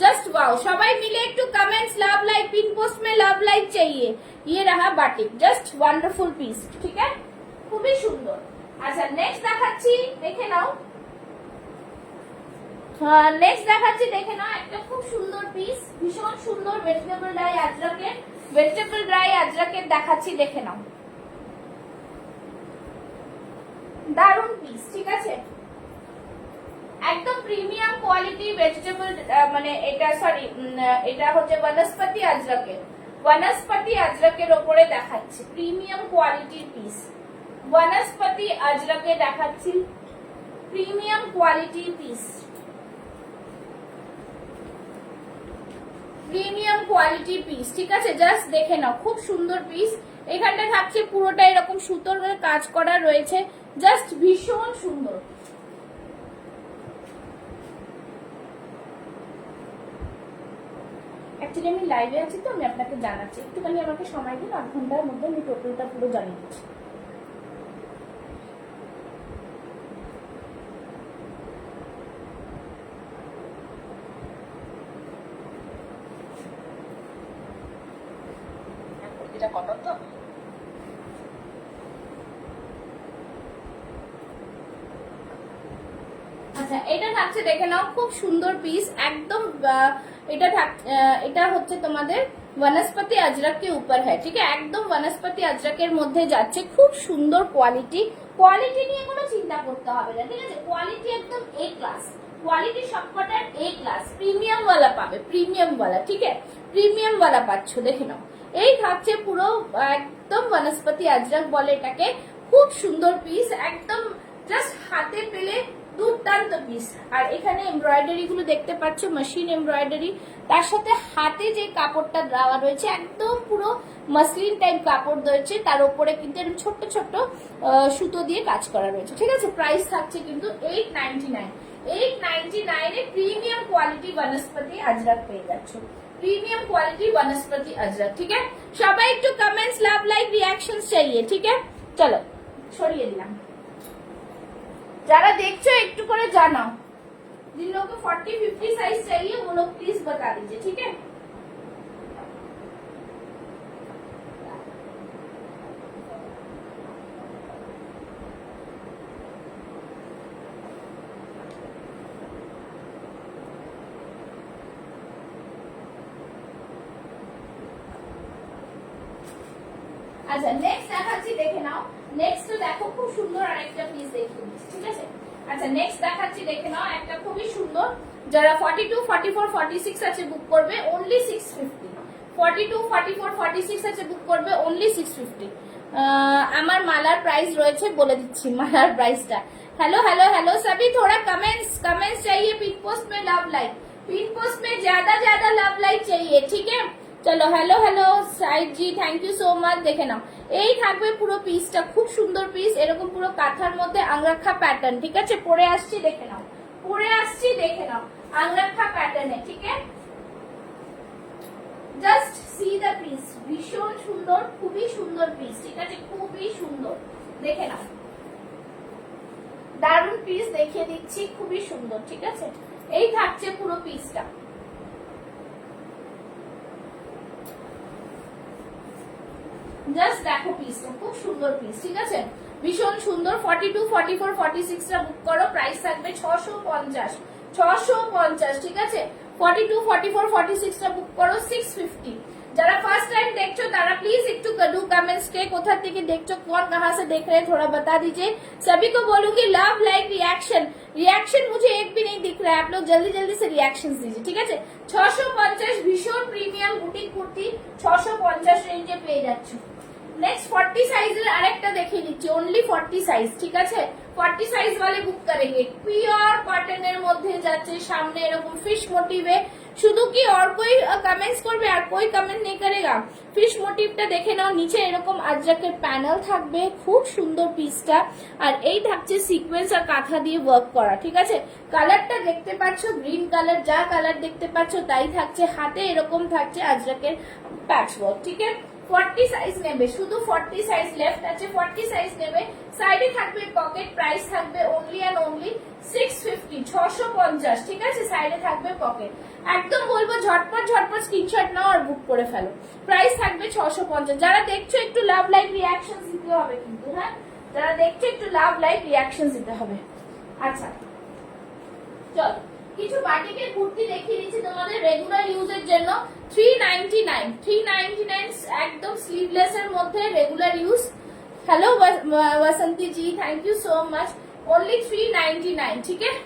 জাস্ট ওয়াও। সবাই মিলে একটু comments love like, pin post में লাভ লাইক चाहिए। ये रहा বাটিক, জাস্ট ওয়ান্ডারফুল পিস, ঠিক আছে খুবই সুন্দর। আচ্ছা নেক্সট দেখাচ্ছি, দেখে নাও। নেক্সট দেখাচ্ছি, দেখে নাও একটা খুব সুন্দর পিস, ভীষণ সুন্দর ভেজিটেবল ডাই আজরাকের, ভেজিটেবল ড্রাই আজরাকের দেখাচ্ছি, দেখে নাও দারুন পিস, ঠিক আছে একদম প্রিমিয়াম কোয়ালিটি ভেজিটেবল, মানে এটা সরি এটা হচ্ছে বনস্পতি আজরাকের, বনস্পতি আজরাকের ওপরে দেখাচ্ছি প্রিমিয়াম কোয়ালিটির পিস, বনস্পতি আজরাকে দেখাচ্ছি প্রিমিয়াম কোয়ালিটির পিস, প্রিমিয়াম কোয়ালিটি পিস, ঠিক আছে জাস্ট দেখে নাও খুব সুন্দর পিস। এখানটা থাকছে পুরোটা এরকম সুতোর কাজ করা রয়েছে, জাস্ট ভীষণ সুন্দর। অ্যাকচুয়ালি আমি লাইভে আছি তো আমি আপনাকে জানাচ্ছি, একটুখানি আমাকে সময় দিন, 8 ঘন্টার মধ্যে আমি টোটালটা পুরো জানিয়ে দিচ্ছি। কটন তো আচ্ছা এটা থাকছে দেখে নাও খুব সুন্দর পিস একদম, এটা হচ্ছে তোমাদের বনস্পতি अजरक के ऊपर है, ঠিক আছে একদম বনস্পতি अजरकेর মধ্যে যাচ্ছে, খুব সুন্দর কোয়ালিটি, কোয়ালিটি নিয়ে কোনো চিন্তা করতে হবে না, ঠিক আছে কোয়ালিটি একদম এ ক্লাস, কোয়ালিটি সবকটার এ ক্লাস, প্রিমিয়াম ওয়ালা পাবে, প্রিমিয়াম ওয়ালা, ঠিক আছে প্রিমিয়াম ওয়ালা পাচ্ছ, দেখে নাও এই থাকছে পুরো একদম বনস্পতি अजरक বলে এটাকে, খুব সুন্দর পিস একদম, জাস্ট হাতে পেলে দুর্দান্ত পিস। আর এখানে এমব্রয়ডারি গুলো দেখতে পাচ্ছ, মেশিন এমব্রয়ডারি, তার সাথে হাতে যে কাপড়টা দেওয়া রয়েছে একদম পুরো মাসলিন টাইপ কাপড় রয়েছে, তার উপরে কিন্তু এরকম ছোট্ট ছোট্ট সুতো দিয়ে কাজ করা রয়েছে, ঠিক আছে প্রাইস থাকছে কিন্তু 899, 899 এ প্রিমিয়াম কোয়ালিটি বনস্পতি अजरक পেয়ে যাচ্ছ, প্রিমিয়াম কোয়ালিটি বনস্পতি अजरक, ঠিক আছে সবাই একটু কমেন্টস লাভ লাইক রিঅ্যাকশনস চাইয়ে, ঠিক আছে চলো ছড়িয়ে দিলাম। যারা দেখছো একটু করে জানাও, जिन लोगों को 40-50 साइज चाहिए वो लोग प्लीज बता दीजिए, ठीक है আচ্ছা নেক্সট দেখাচ্ছি, দেখে নাও নেক্সট তো দেখো খুব সুন্দর আরেকটা পিস দেখিয়ে দিচ্ছি, ঠিক আছে আচ্ছা নেক্সট দেখাচ্ছি, দেখে নাও একটা খুবই সুন্দর, যারা 42, 44, 46 আছে বুক করবে অনলি 650, 42, 44, 46 আছে বুক করবে অনলি 650। আমার মালার প্রাইস রয়েছে বলে দিচ্ছি মালার প্রাইসটা। हेलो हेलो हेलो सभी, थोड़ा कमेंट्स चाहिए, पिन पोस्ट में लव लाइक, पिन पोस्ट में ज्यादा लव लाइक चाहिए, ठीक है চলো হ্যালো হ্যালো সাইড ji thank you so much. দেখে নাও এই থাকবে পুরো পিসটা, খুব সুন্দর পিস, এরকম পুরো কাঁথার মধ্যে আংরাক্ষা প্যাটার্ন, ঠিক আছে পরে আসছি দেখে নাও, পরে আসছি দেখে নাও আংরাক্ষা প্যাটার্নে, ঠিক আছে জাস্ট সি দ্য পিস, ভীষণ সুন্দর খুবই সুন্দর পিস, ঠিক আছে খুবই সুন্দর, দেখে নাও দারুন পিস দেখিয়ে দিচ্ছি, খুবই সুন্দর, ঠিক আছে এই থাকছে পুরো পিসটা, জাস্ট দেখো পিসটা খুব সুন্দর পিস, ঠিক আছে ভীষণ সুন্দর। 42, 44, 46 টা বুক করো, প্রাইস থাকবে 650, 650, ঠিক আছে 42, 44, 46 টা বুক করো 650। যারা ফার্স্ট टाइम देखो तारा प्लीज एक डू कमेंट्स के कोथा থেকে দেখছো, कौन कहां से देख रहे हैं थोड़ा बता दीजिए। सभी को बोलूंगी लव लाइक रिएक्शन मुझे एक भी नहीं दिख रहा है, आप लोग जल्दी से रिएक्शंस दीजिए, ठीक है 650 ভীষণ প্রিমিয়াম বুটিক কুর্তি 650 রেঞ্জে পেয়ে যাচ্ছো। नेक्स्ट 40 সাইজের আরেকটা দেখিয়ে দিচ্ছি, অনলি 40 সাইজ, ঠিক আছে 40 সাইজ वाले बुक करेंगे, পিওর কটনের মধ্যে যাচ্ছে, সামনে এরকম ফিশ মোটিভে শুধু কি और कोई कमेंट्स করবে আর कोई कमेंट नहीं करेगा। ফিশ মোটিভটা দেখে নাও, নিচে এরকম আজরাকের প্যানেল থাকবে, খুব সুন্দর পিসটা। আর এই থাকছে সিকোয়েন্স আর কাঁথা দিয়ে ওয়ার্ক করা, ঠিক আছে। কালারটা দেখতে পাচ্ছ গ্রিন কালার, যা কালার দেখতে পাচ্ছ তাই থাকছে। হাতে এরকম থাকছে আজরাকের প্যাচ ওয়ার্ক, ঠিক আছে। 40 সাইজ নেবে, শুধু 40 সাইজ লেফট আছে, 40 সাইজ নেবে। সাইডে থাকবে পকেট, প্রাইস থাকবে অনলি এন্ড অনলি 650, 650, ঠিক আছে। সাইডে থাকবে পকেট, একদম বলবো ঝটপট ঝটপট স্ক্রিনশট নাও আর বুক করে ফেলো। প্রাইস থাকবে 650। যারা দেখছো একটু লাভ লাইক রিয়াকশন দিতে হবে কিন্তু, হ্যাঁ যারা দেখছো একটু লাভ লাইক রিয়াকশন দিতে হবে। আচ্ছা চলো কিছু বাটিকের কুর্তি দেখিয়ে দিচ্ছি তোমাদের রেগুলার ইউজের জন্য। 399 একদম স্লিভলেস এর মধ্যে regular use. Hello Basanti ji, thank you so much. Only 399, ঠিক আছে।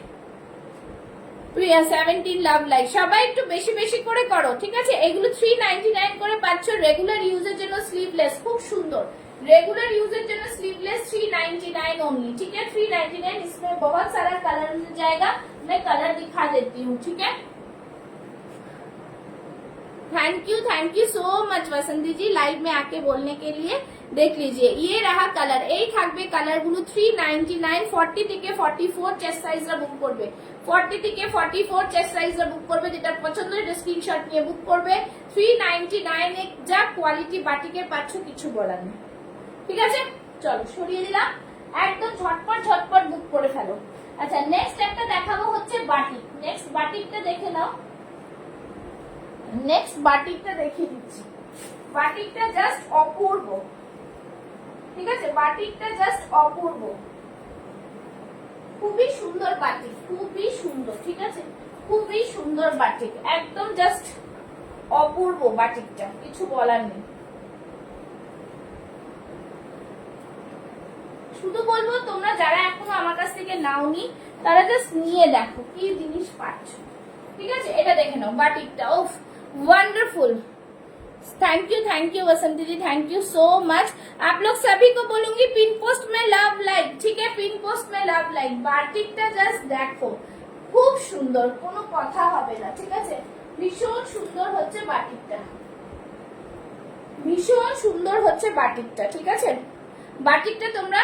17 লাভ লাইক, সবাই একটু বেশি বেশি করে করো, ঠিক আছে। এগুলো 399 করে পাচ্ছ রেগুলার ইউজের জন্য স্লিভলেস, খুব সুন্দর। रेगुलर यूजर जন্য स्लीवलेस 399 ओनली, ठीक है। 399 इसमें बहुत सारा कलर मिल जाएगा, मैं कलर दिखा देती हूँ, ठीक है। Thank you so much Vasanti ji live में आके बोलने के लिए। देख लीजिए ये रहा कलर, এই থাকবে কালার গুলো 399। 40 থেকে 44 চেস্ট সাইজরা বুক করবে, 40 থেকে 44 চেস্ট সাইজরা বুক করবে। যেটা পছন্দ হয় স্ক্রিনশট নিয়ে বুক করবে। 399 এ যা কোয়ালিটি বাটিকের পাচ্ছ কিছু বলার নেই, ঠিক আছে। চলো সরিয়ে দিলাম, একদম ঝটপট ঝটপট বুক করে ফেলো। আচ্ছা নেক্সট একটা দেখাবো হচ্ছে বাটিক। নেক্সট বাটিকটা দেখে নাও, নেক্সট বাটিকটা দেখিয়ে দিচ্ছি। বাটিকটা জাস্ট অপূর্ব, ঠিক আছে। বাটিকটা জাস্ট অপূর্ব, খুবই সুন্দর বাটিক, খুবই সুন্দর, ঠিক আছে। খুবই সুন্দর বাটিক, একদম জাস্ট অপূর্ব বাটিকটা, কিছু বলার নেই। শুধু বলবো তোমরা যারা এখনো আমার কাছ থেকে নাওনি তারা জাস্ট নিয়ে দেখো কি জিনিস পাচ্ছ, ঠিক আছে। এটা দেখে নাও বাটিকটা, ওফ wonderful. Thank you Vasanti ji, thank you so much. आप लोग सभी को बोलूंगी पिन पोस्ट में लव लाइक, ठीक है। पिन पोस्ट में लव लाइक। বাটিকটা জাস্ট দেখো, খুব সুন্দর, কোনো কথা হবে না, ঠিক আছে। ভীষণ সুন্দর হচ্ছে বাটিকটা, ভীষণ সুন্দর হচ্ছে বাটিকটা, ঠিক আছে। বাটিকটা তোমরা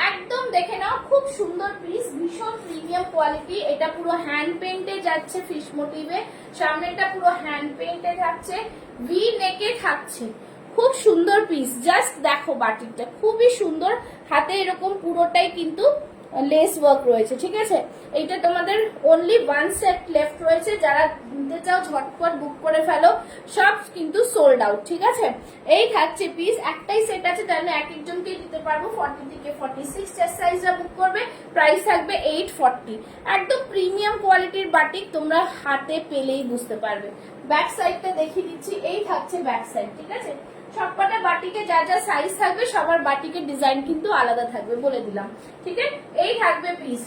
একদম দেখে নাও, খুব সুন্দর পিস, ভীষণ প্রিমিয়াম কোয়ালিটি। এটা পুরো হ্যান্ড পেইন্টে যাচ্ছে ফিশ মোটিভে, সামনেটা পুরো হ্যান্ড পেইন্টে যাচ্ছে, ভি নেকে থাকছে, খুব সুন্দর পিস। জাস্ট দেখো বাটিকটা খুবই সুন্দর, হাতে এরকম পুরোটাই কিন্তু লেস ওয়ার্ক রয়েছে, ঠিক আছে। এইটা তোমাদের অনলি 1 সেট লেফট রয়েছে, যারা নিতে চাও ঝটপট বুক করে ফেলো, সব কিন্তু সোল্ড আউট, ঠিক আছে। এই থাকছে পিস, একটাই সেট আছে, তাহলে এক একজনকে দিতে পারবো। 40 থেকে 46 চেস্ট সাইজটা বুক করবে, প্রাইস থাকবে 840। একদম প্রিমিয়াম কোয়ালিটির বাটিক, তোমরা হাতে পেলেই বুঝতে পারবে। ব্যাক সাইডটা দেখিয়ে দিচ্ছি, এই থাকছে ব্যাক সাইড, ঠিক আছে। সবকটা বাটিকে যা যা সাইজ থাকবে সবার বাটিকের ডিজাইন কিন্তু আলাদা থাকবে, বলে দিলাম, ঠিক আছে। এই থাকবে পিস।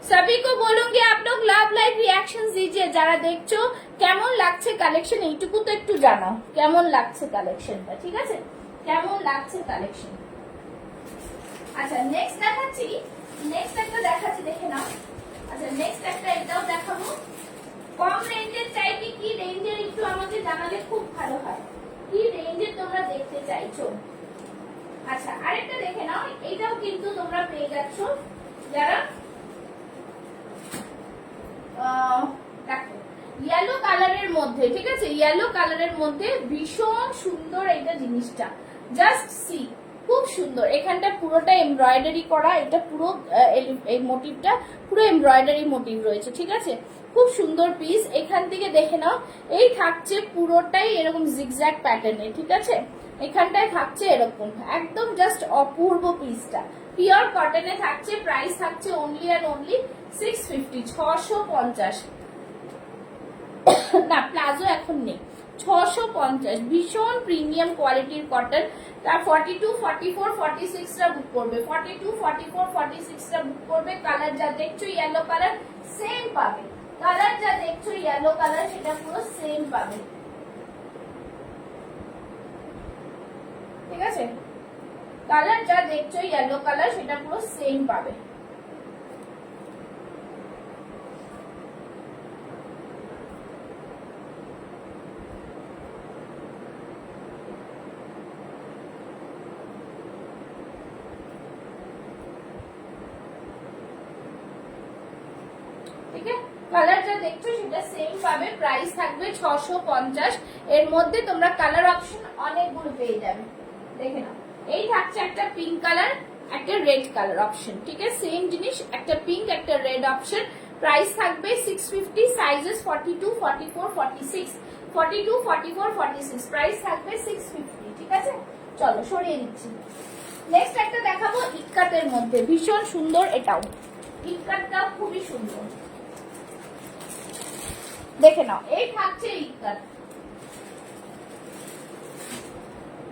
सभी को बोलूंगी आप लोग लव लाइक रिएक्शन दीजिए। যারা দেখছো কেমন লাগছে কালেকশন, এইটুকু তো একটু জানাও কেমন লাগছে কালেকশনটা, ঠিক আছে। কেমন লাগছে কালেকশন। আচ্ছা নেক্সট দেখাচ্ছি, নেক্সট একটা দেখাচ্ছি, দেখে নাও। আচ্ছা নেক্সট একটা এটাও দেখাবো। কম রেঞ্জের চাই কি রেঞ্জের একটু আমাকে জানালে খুব ভালো হয়, কি রেঞ্জে তোমরা দেখতে চাইছো। আচ্ছা আরেকটা দেখে নাও, এটাও কিন্তু তোমরা পেয়ে যাচ্ছ যারা দেখো ইয়েলো কালারের মধ্যে, ঠিক আছে। ইয়েলো কালারের মধ্যে ভীষণ সুন্দর এইটা জিনিসটা, জাস্ট সি, খুব সুন্দর। এখানটা পুরোটা এমব্রয়ডারি করা, এটা পুরো এই মোটিভটা পুরো এমব্রয়ডারি মোটিভ রয়েছে, ঠিক আছে। খুব সুন্দর পিস। এখান থেকে দেখে নাও, এই থাকছে পুরোটাই এরকম জিগজ্যাগ প্যাটার্নে, ঠিক আছে। এখানটায় থাকছে এরকম, একদম জাস্ট অপূর্ব পিসটা। পিওর কটনে থাকছে, প্রাইস থাকছে অনলি এন্ড অনলি 650, 650 না প্লাজো এখন নেই, 650। ভীষণ প্রিমিয়াম কোয়ালিটির কটন। তার 42, 44, 46 টা বুক করবে, 42, 44, 46 টা বুক করবে। কালার যা দেখছো ইয়েলো কালার সেম পাবে, কালার যা দেখছো ইয়েলো কালার সেটা পুরো সেম পাবে, ঠিক আছে। কালার যা দেখছো ইয়েলো কালার সেটা পুরো সেম পাবে। কালার যা দেখছো সেটা সেম পাবে, প্রাইস থাকবে 650। এর মধ্যে তোমরা কালার অপশন অনেকগুলো পেয়ে যাবে। দেখে নাও, এই থাকছে একটা পিঙ্ক কালার, একটা রেড কালার অপশন, ঠিক আছে, সেম জিনিস, একটা পিঙ্ক একটা রেড অপশন। প্রাইস থাকবে 650, সাইজেস 42, 44, 46, 42, 44, 46, প্রাইস থাকবে 650, ঠিক আছে। চলো সরিয়ে দিচ্ছি। নেক্সট একটা দেখাবো ইক্কাতের মধ্যে, ভীষণ সুন্দর, এটাও ইক্কাতটা খুবই সুন্দর। দেখে নাও, এই থাকছে ইক্কাত,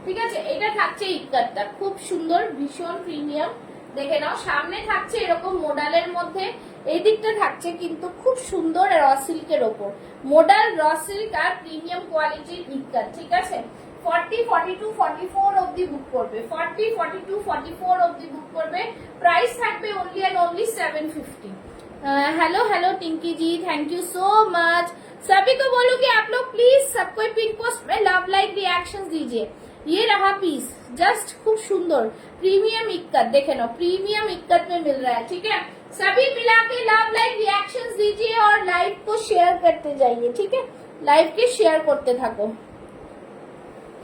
ঠিক আছে, এটা থাকছে ইক্কাতটা খুব সুন্দর, ভীষণ প্রিমিয়াম। দেখে নাও, সামনে থাকছে এরকম মোডালের মধ্যে, এই দিকটা থাকছে কিন্তু খুব সুন্দর র সিল্কের ওপর, মোডাল র সিল্ক আর প্রিমিয়াম কোয়ালিটির ইক্কাত, ঠিক আছে। 40, 42, 44 অবধি বুক করবে, 40, 42, 44 অবধি বুক করবে। প্রাইস থাকবে only and only 750। Hello hello Tinki ji, thank you so much. सभी को बोलूं कि आप लोग प्लीज सबको पिन पोस्ट में लव लाइक रिएक्शंस दीजिए। ये रहा पीस, जस्ट खूब सुंदर प्रीमियम इक्कत, देखे ना, प्रीमियम इक्कत में मिल रहा है, ठीक है। सभी मिला के लव लाइक रिएक्शंस दीजिए और लाइव को शेयर करते जाइए, ठीक है, लाइव के शेयर करते থাকো,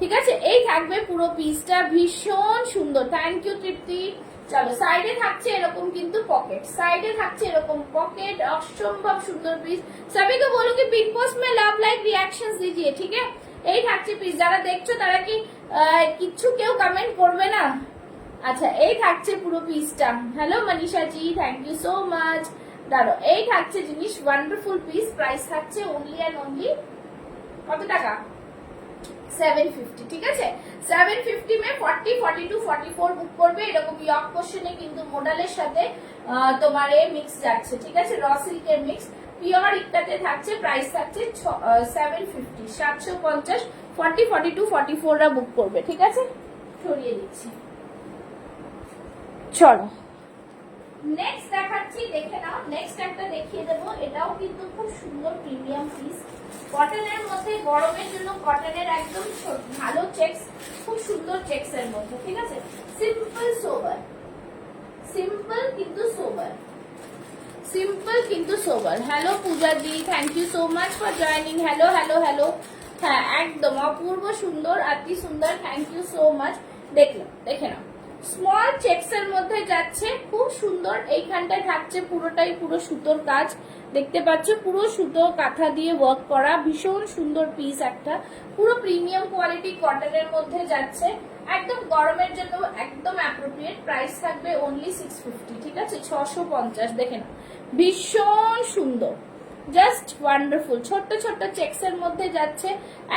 ঠিক আছে। এই থাকবে পুরো পিসটা, ভীষণ সুন্দর, থ্যাংক ইউ তৃপ্তি। চলো, সাইডে থাকছে এরকম কিন্তু পকেট, সাইডে থাকছে এরকম পকেট, অসম্ভব সুন্দর পিস। সবাইকে বলো কি পিন পোস্ট में लव लाइक रिएक्शंस दीजिए, ठीक है। এই থাকছে পিস, যারা দেখছো তারা কি কিছু কেউ কমেন্ট করবে না? আচ্ছা, এই থাকছে পুরো পিসটা। Hello Manisha ji, thank you so much. দাঁড়ো, এই থাকছে জিনিস, ওয়ান্ডারফুল পিস। প্রাইস থাকছে ओनली एंड ओनली কত টাকা? 750, ঠিক আছে। 750 में 40, 42, 44 বুক করবে। এরকম ইয়ক কোশ্চেনে কিন্তু মডেলের সাথে তোমার এই মিক্স যাচ্ছে, ঠিক আছে, র সিল্কের মিক্স, পিওর ইক্কাতে থাকছে। প্রাইস থাকছে 750, 750। 40, 42, 44 রা বুক করবে, ঠিক আছে। সরিয়ে দিচ্ছি। চলো নেক্সট দেখাচ্ছি, দেখে নাও। নেক্সট একটা দেখিয়ে দেবো, এটাও কিন্তু খুব সুন্দর প্রিমিয়াম পিস, কটনের মধ্যে, গরমের জন্য কটনের একদম ভালো চেক্স, খুব সুন্দর চেক্স এর মধ্যে, ঠিক আছে। সিম্পল সোবার, সিম্পল কিন্তু সোবার, সিম্পল কিন্তু sober. Hello Puja ji, thank you so much for joining. Hello hello hello, হ্যাঁ একদম অপূর্ব সুন্দর, অতি সুন্দর, থ্যাংক ইউ সো মাচ। দেখলাম, দেখে নাও, স্মল চেক্স এর মধ্যে যাচ্ছে, খুব সুন্দর। এইখানটায় থাকছে পুরোটাই পুরো সুতোর কাজ, দেখতে পাচ্ছ, পুরো সুতো কাঁথা দিয়ে ওয়ার্ক করা, ভীষণ সুন্দর পিস একটা, পুরো প্রিমিয়াম কোয়ালিটি কটনের মধ্যে যাচ্ছে, একদম গরমের জন্য একদম অ্যাপ্রোপ্রিয়েট। প্রাইস থাকবে ओनली 650, ঠিক আছে, 650। দেখে নাও, ভীষণ সুন্দর, জাস্ট ওয়ান্ডারফুল, ছোট্ট ছোট্ট চেক্স এর মধ্যে যাচ্ছে,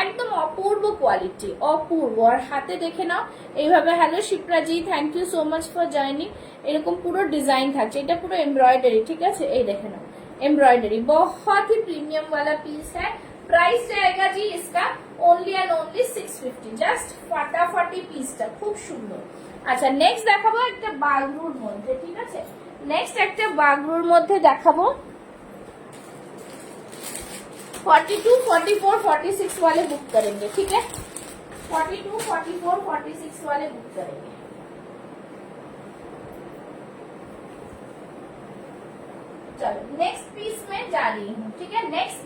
একদম অপূর্ব কোয়ালিটি, অপূর্ব। আর হাতে দেখে নাও এইভাবে। Hello Shipra ji, thank you so much for joining. এরকম পুরো ডিজাইন থাকছে, এটা পুরো এমব্রয়ডারি, ঠিক আছে, এই দেখে নাও एम्ब्रॉयडरी, बहुत ही प्रीमियम वाला पीस है। प्राइस जाएगा जी इसका ओनली एंड ओनली 650, জাস্ট ফাটাফাটি পিসটা, খুব সুন্দর। আচ্ছা, নেক্সট দেখাবো একটা বাগরুর মধ্যে, ঠিক আছে, নেক্সট একটা বাগরুর মধ্যে দেখাবো। 42, 44, 46 वाले बुक करेंगे, ठीक है, 42, 44, 46 वाले बुक करेंगे। चलो नेक्स्ट पीस में जा रही हूँ, ठीक है। नेक्स्ट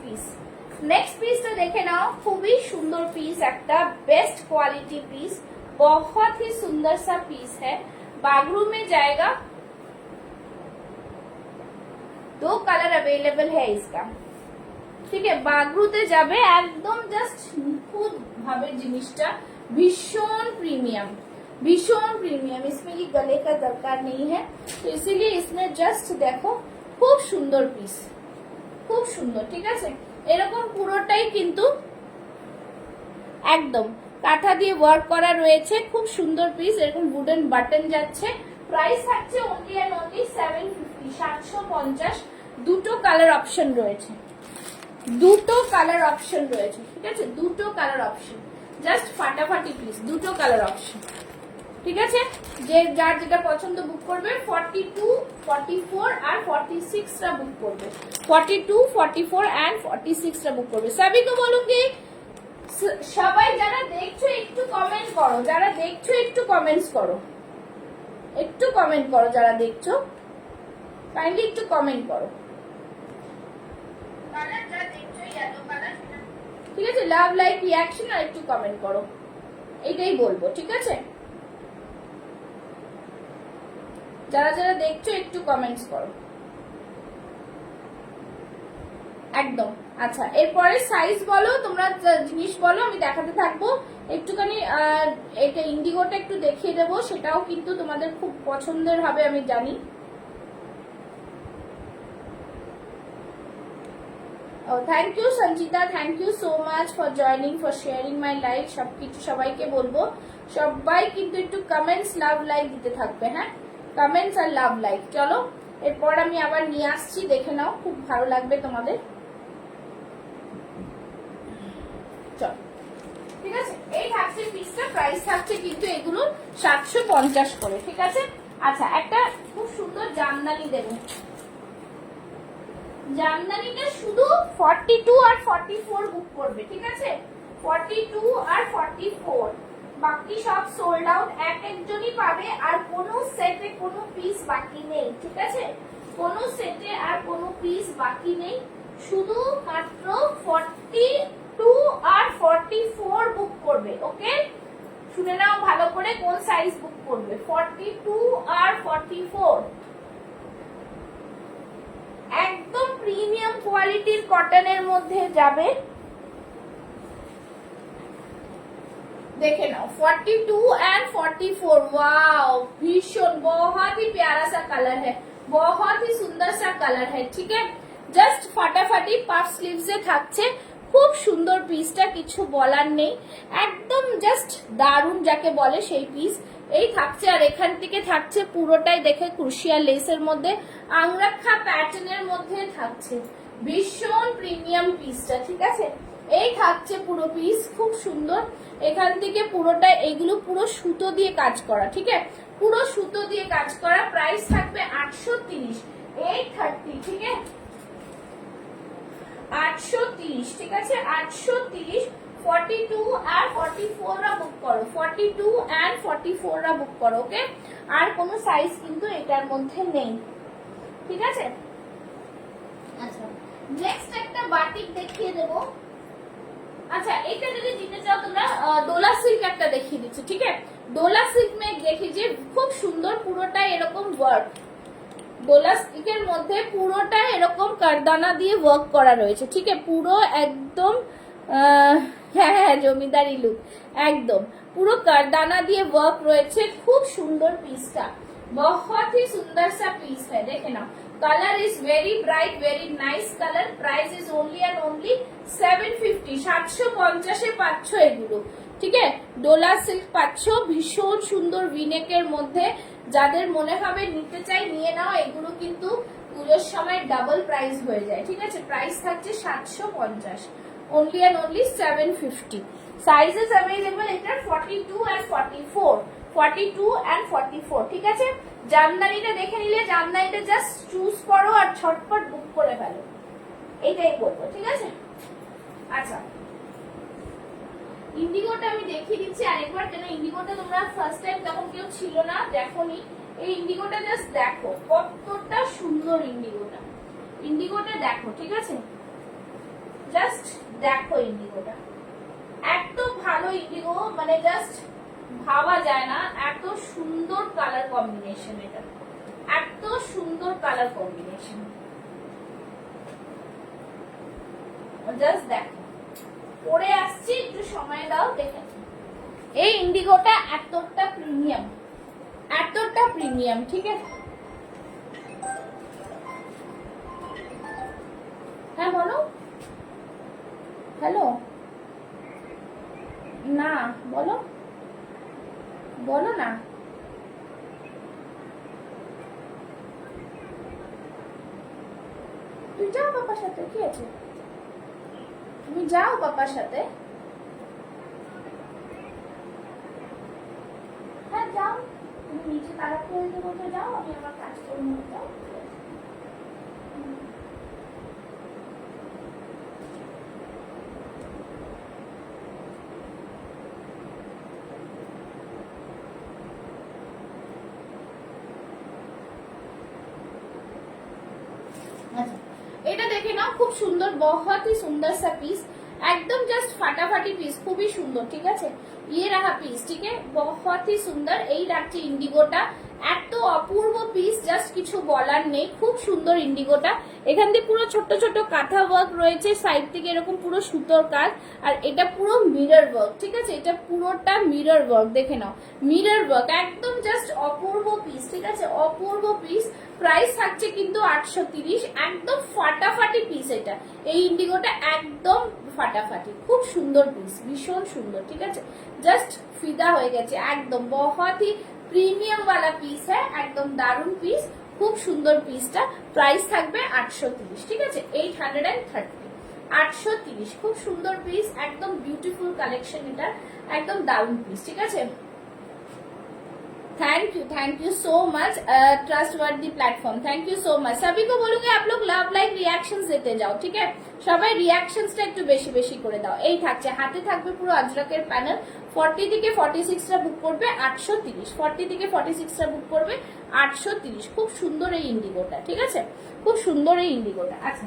पीस तो देखे ना, खूबी सुंदर पीस, एक बेस्ट क्वालिटी पीस, बहुत ही सुंदर सा पीस है, बागरू में जाएगा। 2 कलर अवेलेबल है इसका, ठीक है। बागरूते जाबे एकदम जस्ट निखुत भावे जिनिसटा, भीषण प्रीमियम, भीषण प्रीमियम। इसमें ये गले का दरकार नहीं है, तो इसीलिए इसमें जस्ट देखो, খুব সুন্দর পিস, খুব সুন্দর, ঠিক আছে। এরকম পুরোটাই কিন্তু একদম কাঁথা দিয়ে ওয়ার্ক করা রয়েছে, খুব সুন্দর পিস। এরকম উডেন বাটন যাচ্ছে। প্রাইস থাকছে ओनली एंड ओनली 750, 750। দুটো কালার অপশন রয়েছে, দুটো কালার অপশন রয়েছে, ঠিক আছে, দুটো কালার অপশন, জাস্ট ফাটাফাটি পিস, দুটো কালার অপশন, ঠিক আছে। যে যার যেটা পছন্দ বুক করবে। 42, 44 আর 46 টা বুক করবে, 42, 44 এন্ড 46 টা বুক করবে। সবাই তো বলুঙ্গি, সবাই যারা দেখছো একটু কমেন্ট করো, যারা দেখছো একটু কমেন্টস করো, একটু কমেন্ট করো, যারা দেখছো কাইন্ডলি একটু কমেন্ট করো। ঠিক আছে, লাভ লাইক রিয়াকশন আর একটু কমেন্ট করো, এটাই বলবো। ঠিক আছে, যারা যারা দেখছো একটু কমেন্টস করো একদম। আচ্ছা, এরপরে সাইজ বলো, তোমরা জিনিস বলো, আমি দেখাতে থাকবো। একটুখানি এটা ইন্ডিগোটা একটু দেখিয়ে দেবো, সেটাও কিন্তু তোমাদের খুব পছন্দের হবে আমি জানি। Oh, thank you Sanchita, thank you so much for joining, for sharing my live. সবকিছু সবাইকে বলবো, সবাই কিন্তু একটু কমেন্টস লাভ লাইক দিতে থাকবে। হ্যাঁ, কমেন্টস আর লাভ লাইক। চলো, এরপর আমি আবার নিয়ে আসছি, দেখে নাও, খুব ভালো লাগবে তোমাদের। চলো, ঠিক আছে, এই থাকছে পিসটা, প্রাইস থাকছে কিন্তু এগুলো 750 করে। ঠিক আছে, আচ্ছা, একটা খুব সুন্দর জামদানি দেবো। জামদানিটা শুধু 42 আর 44 বুক করবে। ঠিক আছে, 42 আর 44, বাকি সব সোল্ড আউট, এক একজনই পাবে, আর কোনো সেটে কোনো পিস বাকি নেই। ঠিক আছে, কোনো সেটে আর কোনো পিস বাকি নেই, শুধু মাত্র 42 আর 44 বুক করবে। ওকে, শুনে নাও ভালো করে কোন সাইজ বুক করবে, 42 আর 44। একদম প্রিমিয়াম কোয়ালিটির কটনের মধ্যে যাবে, देखे नाओ 42 एंड 44। वाओ, भीषण बहुत ही प्यारा सा कलर है, बहुत ही सुंदर सा कलर है। ठीक है, জাস্ট ফাটাফাটি পাফ স্লিভসে থাকছে, খুব সুন্দর পিসটা, কিছু বলার নেই, একদম জাস্ট দারুন যাকে বলে সেই পিস এই থাকছে। আর এখান থেকে থাকছে পুরোটাই দেখে ক্রুশিয়াল লেসের মধ্যে, আংরাক্ষা প্যাটার্নের মধ্যে থাকছে, ভীষণ প্রিমিয়াম পিসটা। ঠিক আছে, এই থাকছে পুরো পিস, খুব সুন্দর। এখান থেকে পুরোটা, এগুলো পুরো সুতো দিয়ে কাজ করা। ঠিক আছে, পুরো সুতো দিয়ে কাজ করা। প্রাইস থাকবে 830, 830। ঠিক আছে, 830। ঠিক আছে, 830। 42 আর 44 রা বুক করো, 42 এন্ড 44 রা বুক করো। ওকে, আর কোনো সাইজ কিন্তু এটার মধ্যে নেই। ঠিক আছে, আচ্ছা, নেক্সট একটা বাটিক দেখিয়ে দেবো। আচ্ছা, এটা যদি নিতে চাও তোমরা, ডোলা সিল্ক একটা দেখিয়ে দিচ্ছি। ঠিক আছে, ডোলা সিল্ক মে দেখিয়েছি, খুব সুন্দর, পুরোটাই এরকম ওয়ার্ক, ডোলা সিল্কের মধ্যে পুরোটাই এরকম কারদানা দিয়ে ওয়ার্ক করা রয়েছে। ঠিক আছে, পুরো একদম হ্যাঁ হ্যাঁ জমিদারি লুক, একদম পুরো কারদানা দিয়ে ওয়ার্ক রয়েছে, খুব সুন্দর পিসটা, बहुत ही सुंदर सा पीस है। देखे ना, colour is very bright, very nice colour. Price is only and only 750, 750 পাচ্ছ এগুলো। ঠিক আছে, ডোলা সিল্ক পাচ্ছ, ভীষণ সুন্দর ভিনেকের মধ্যে। যাদের মনে হবে নিতে চাই নিয়ে নাও, এগুলো কিন্তু পুজোর সময় ডাবল প্রাইস হয়ে যায়। ঠিক আছে, প্রাইস থাকছে 750, only and only 750। Sizes available এটা 42 and 44, 42 and 44। ঠিক আছে, জামদানিটা দেখে নিলে, জামদানিটা জাস্ট চুজ করো আর ঝটপট বুক করে ফেলো, এটাই বলবো। ঠিক আছে, আচ্ছা, ইন্ডিগোটা আমি দেখিয়ে দিচ্ছি আরেকবার, কেন ইন্ডিগোটা তোমরা ফার্স্ট টাইম তখন কেউ ছিল না, দেখোনি। এই ইন্ডিগোটা জাস্ট দেখো কতটা সুন্দর ইন্ডিগোটা, ইন্ডিগোটা দেখো। ঠিক আছে, জাস্ট দেখো ইন্ডিগোটা, এত ভালো ইন্ডিগো, মানে জাস্ট ভাবা যায় না, এত সুন্দর কালার কম্বিনেশন, এটা এত সুন্দর কালার কম্বিনেশন, জাস্ট দেখো। পরে আসছি, একটু সময় দাও, দেখে। এই ইন্ডিগোটা এতটা প্রিমিয়াম, এতটা প্রিমিয়াম। ঠিক আছে, হ্যাঁ বলো, হ্যালো, না বলো, বলো না। তুই যাও পাপার সাথে, কি আছে, তুমি যাও পাপার সাথে। হ্যাঁ যাও, তুমি নিচে তারা করে বলতে যাও, আমি আমার কাজ করে নিয়ে যাও। এটা দেখে নাও, খুব সুন্দর, बहुत ही सुंदर सा पीस। एकदम जस्ट फाटाफाटी पीस, খুবই সুন্দর। ঠিক আছে, ये रहा पीस। ठीक है, बहुत ही সুন্দর। এই রাখছে ইন্ডিগোটা, এত অপূর্ব পিস, জাস্ট কিছু বলার নেই, খুব সুন্দর ইন্ডিগোটা। এখান দিয়ে পুরো ছোট ছোট কাঁথা ওয়ার্ক রয়েছে, সাইড থেকে এরকম পুরো সুতোর কাজ, আর এটা পুরো মিরর ওয়ার্ক। ঠিক আছে, এটা পুরোটা মিরর ওয়ার্ক, দেখে নাও মিরর ওয়ার্ক, একদম জাস্ট অপূর্ব পিস। ঠিক আছে, অপূর্ব পিস। প্রাইস থাকছে কিন্তু 830, একদম ফাটাফাটি পিস। এটা এই ইন্ডিগোটা একদম ফাটাফাটি, খুব সুন্দর পিস, ভীষণ সুন্দর। ঠিক আছে, জাস্ট ফিদা হয়ে গেছে একদম, बहुत ही প্রিমিয়াম वाला পিস হ্যাঁ, একদম দারুন পিস, খুব সুন্দর পিসটা। প্রাইস থাকবে 830। ঠিক আছে, 830, 830, খুব সুন্দর পিস, একদম বিউটিফুল কালেকশন, এটা একদম দারুন পিস। ঠিক আছে, thank you so much, trustworthy platform, thank you so much. सभी को बोलूंगी आप लोग लव लाइक रिएक्शंस देते जाओ। ठीक है, সবাই রিঅ্যাকশনসটা একটু বেশি বেশি করে দাও। এই থাকছে, হাতে থাকবে পুরো আজরাকের প্যানেল। 40 থেকে 46টা বুক করবে 830, 40 থেকে 46টা বুক করবে 830। খুব সুন্দর এই ইন্ডিগোটা। ঠিক আছে, খুব সুন্দর এই ইন্ডিগোটা। আচ্ছা,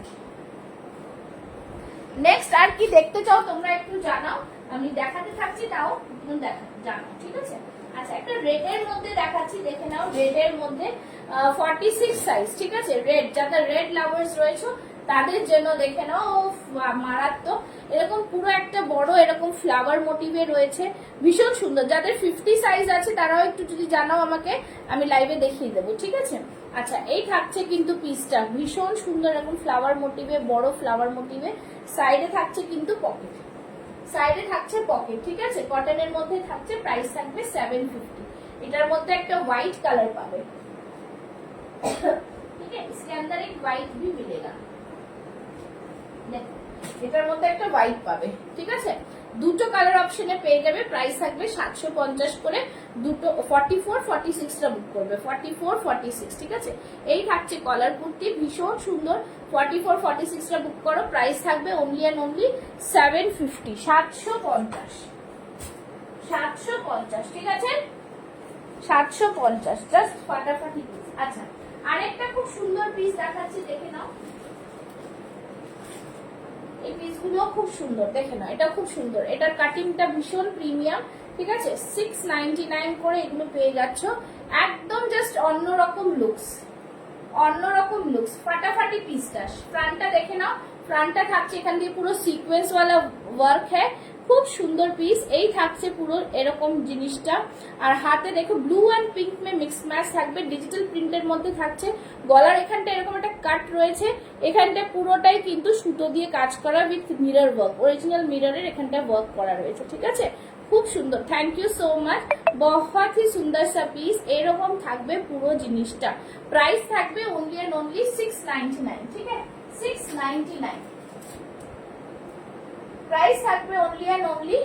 নেক্সট আর কি দেখতে চাও তোমরা একটু জানাও, আমি দেখাতে থাকছি, তাও জানাও। ঠিক আছে, আচ্ছা একটা রেড এর মধ্যে দেখাচ্ছি, দেখে নাও। রেড এর মধ্যে 46 সাইজ। ঠিক আছে, রেড, যাদের রেড লাভার্স রয়েছে তাদের জন্য দেখে নাও, মারাত্মক। এরকম পুরো একটা বড় এরকম ফ্লাওয়ার মোটিভে রয়েছে, ভীষণ সুন্দর। যাদের 50 সাইজ আছে তারাও একটু যদি জানাও আমাকে, আমি লাইভে দেখিয়ে দেবো। ঠিক আছে, আচ্ছা এই থাকছে কিন্তু পিসটা ভীষণ সুন্দর, এরকম ফ্লাওয়ার মোটিভে, বড় ফ্লাওয়ার মোটিভে। সাইডে থাকছে কিন্তু পকেট, সাইডে থাকছে পকেট। ঠিক আছে, কটনের মধ্যে থাকছে, প্রাইস থাকবে 750। এটার মধ্যে একটা হোয়াইট কালার পাবে। ঠিক আছে, इसके अंदर एक व्हाइट भी मिलेगा, এটার মধ্যে একটা হোয়াইট পাবে। ঠিক আছে, দুটো কালার অপশনে পেয়ে যাবে। প্রাইস থাকবে 750 করে, দুটো 44 46টা বুক করবে, 44 46। ঠিক আছে, এই থাকছে কলার কুর্তি, ভীষণ সুন্দর। 44 46টা বুক করো, প্রাইস থাকবে অনলি এন্ড অনলি 750, 750, 750। ঠিক আছে, 750, জাস্ট ফাটাফাটি পিস। আচ্ছা, আরেকটা খুব সুন্দর পিস দেখাচ্ছি, দেখে নাও। এই পিসগুলো খুব সুন্দর, দেখে নাও, এটা খুব সুন্দর, এটার কাটিংটা ভীষণ প্রিমিয়াম। ঠিক আছে, 699 করে এগুলো পেয়ে যাচ্ছ, একদম জাস্ট অন্যরকম লুকস, অন্যরকম লুকস, ফাটাফাটি পিসটা। ফ্রন্টটা দেখে নাও, ফ্রন্টটা থাকছে এখান দিয়ে পুরো সিকোয়েন্স ওয়ালা ওয়ার্ক হ্যাঁ, খুব সুন্দর পিস। এই থাকছে পুরো এরকম জিনিসটা, আর হাতে দেখো blue and pink May mix match থাকবে, ডিজিটাল প্রিন্টের মধ্যে থাকছে। গলার এখানটা এরকম একটা কাট রয়েছে, এখানটা পুরোটাই কিন্তু সুতো দিয়ে কাজ করা উইথ মিরর ওয়ার্ক, অরিজিনাল মিররের এখানটা ওয়ার্ক করা রয়েছে। ঠিক আছে, খুব সুন্দর, থ্যাংক ইউ সো মাচ, বহুত হি সুন্দর সা পিস। এরকম থাকবে পুরো জিনিসটা, প্রাইস থাকবে অনলি এন্ড অনলি 699। ঠিক আছে, 699 প্রাইস থাকবে অনলি এন্ড অনলি।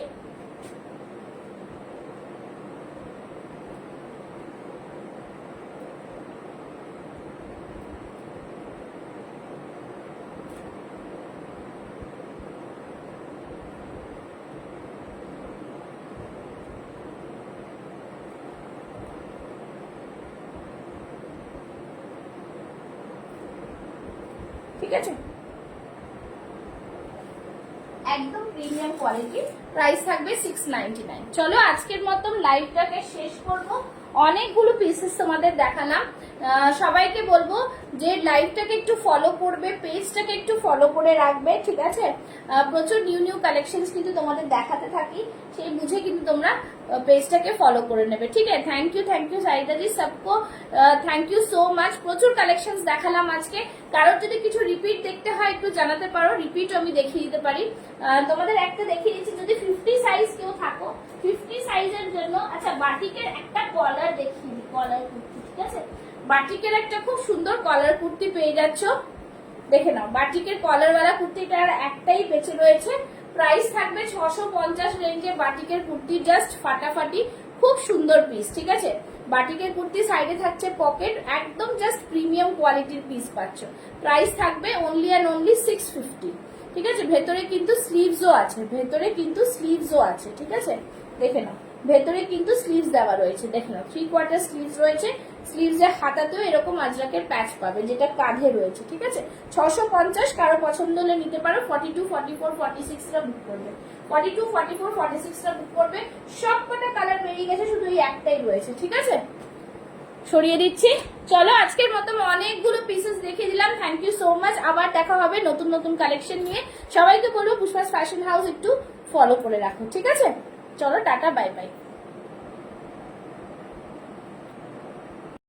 ঠিক আছে, একদম প্রিমিয়াম কোয়ালিটি, প্রাইস থাকবে 699। চলো আজকের মতন লাইভটাকে শেষ করব। অনেকগুলো পিসেস তোমাদের দেখালাম, সবাইকে বলবো যে লাইভটাকে একটু ফলো করবে, পেজটাকে একটু ফলো করে রাখবে। ঠিক আছে, প্রচুর নিউ নিউ কালেকশনস কিন্তু তোমাদের দেখাতে থাকি, সেই বুঝে কিন্তু তোমরা পেজটাকে ফলো করে নেবে। ঠিক আছে, থ্যাংক ইউ সাইদাজি, সবকো থ্যাংক ইউ সো মাচ। প্রচুর কালেকশনস দেখালাম আজকে, কারোর যদি কিছু রিপিট দেখতে হয় একটু জানাতে পারো, রিপিটও আমি দেখিয়ে দিতে পারি। তোমাদের একটা দেখিয়ে দিচ্ছি, যদি 50 সাইজ কেউ থাকো, 50 সাইজের জন্য। আচ্ছা, বাটিকের একটা কলার দেখিয়ে দিই, কলার কুর্তি। ঠিক আছে, বাটিকের একটা খুব সুন্দর কলার কুর্তি পেয়ে যাচ্ছ, দেখে নাও। বাটিকের কলারওয়ালা কুর্তিটার একটাই বেঁচে রয়েছে, প্রাইস থাকবে 650 রেঞ্জে। বাটিকের কুর্তি জাস্ট ফাটাফাটি, খুব সুন্দর পিস। ঠিক আছে, বাটিকের কুর্তি, সাইডে থাকছে পকেট, একদম জাস্ট প্রিমিয়াম কোয়ালিটির পিস পাচ্ছ। প্রাইস থাকবে অনলি এন্ড অনলি 650। ঠিক আছে, ভেতরে কিন্তু স্লিভসও আছে, ভেতরে কিন্তু স্লিভসও আছে। ঠিক আছে, দেখে নাও, ভেতরে কিন্তু স্লিভস দেওয়া রয়েছে, দেখে নাও, 3/4 স্লিভস রয়েছে, স্লিভসের হাতাতেও এরকম আজরাকের প্যাচ পাবে, যেটা কাঁধে রয়েছে, ঠিক আছে। 650, কারো পছন্দ হলে নিতে পারো। 42, 44, 46 টা বুক করবে, 42, 44, 46 টা বুক করবে। সব কটা কালার বেরিয়ে গেছে, শুধু এই একটাই রয়েছে, ঠিক আছে। সরিয়ে দিচ্ছি। চলো আজকের মতো অনেকগুলো পিসেস দেখিয়ে দিলাম। Thank you so much. আবার দেখা হবে নতুন নতুন কালেকশন নিয়ে। সবাইকে বলবো পুষ্পাস ফ্যাশন হাউস একটু ফলো করে রাখো, ঠিক আছে। চলো টাটা, বাই বাই।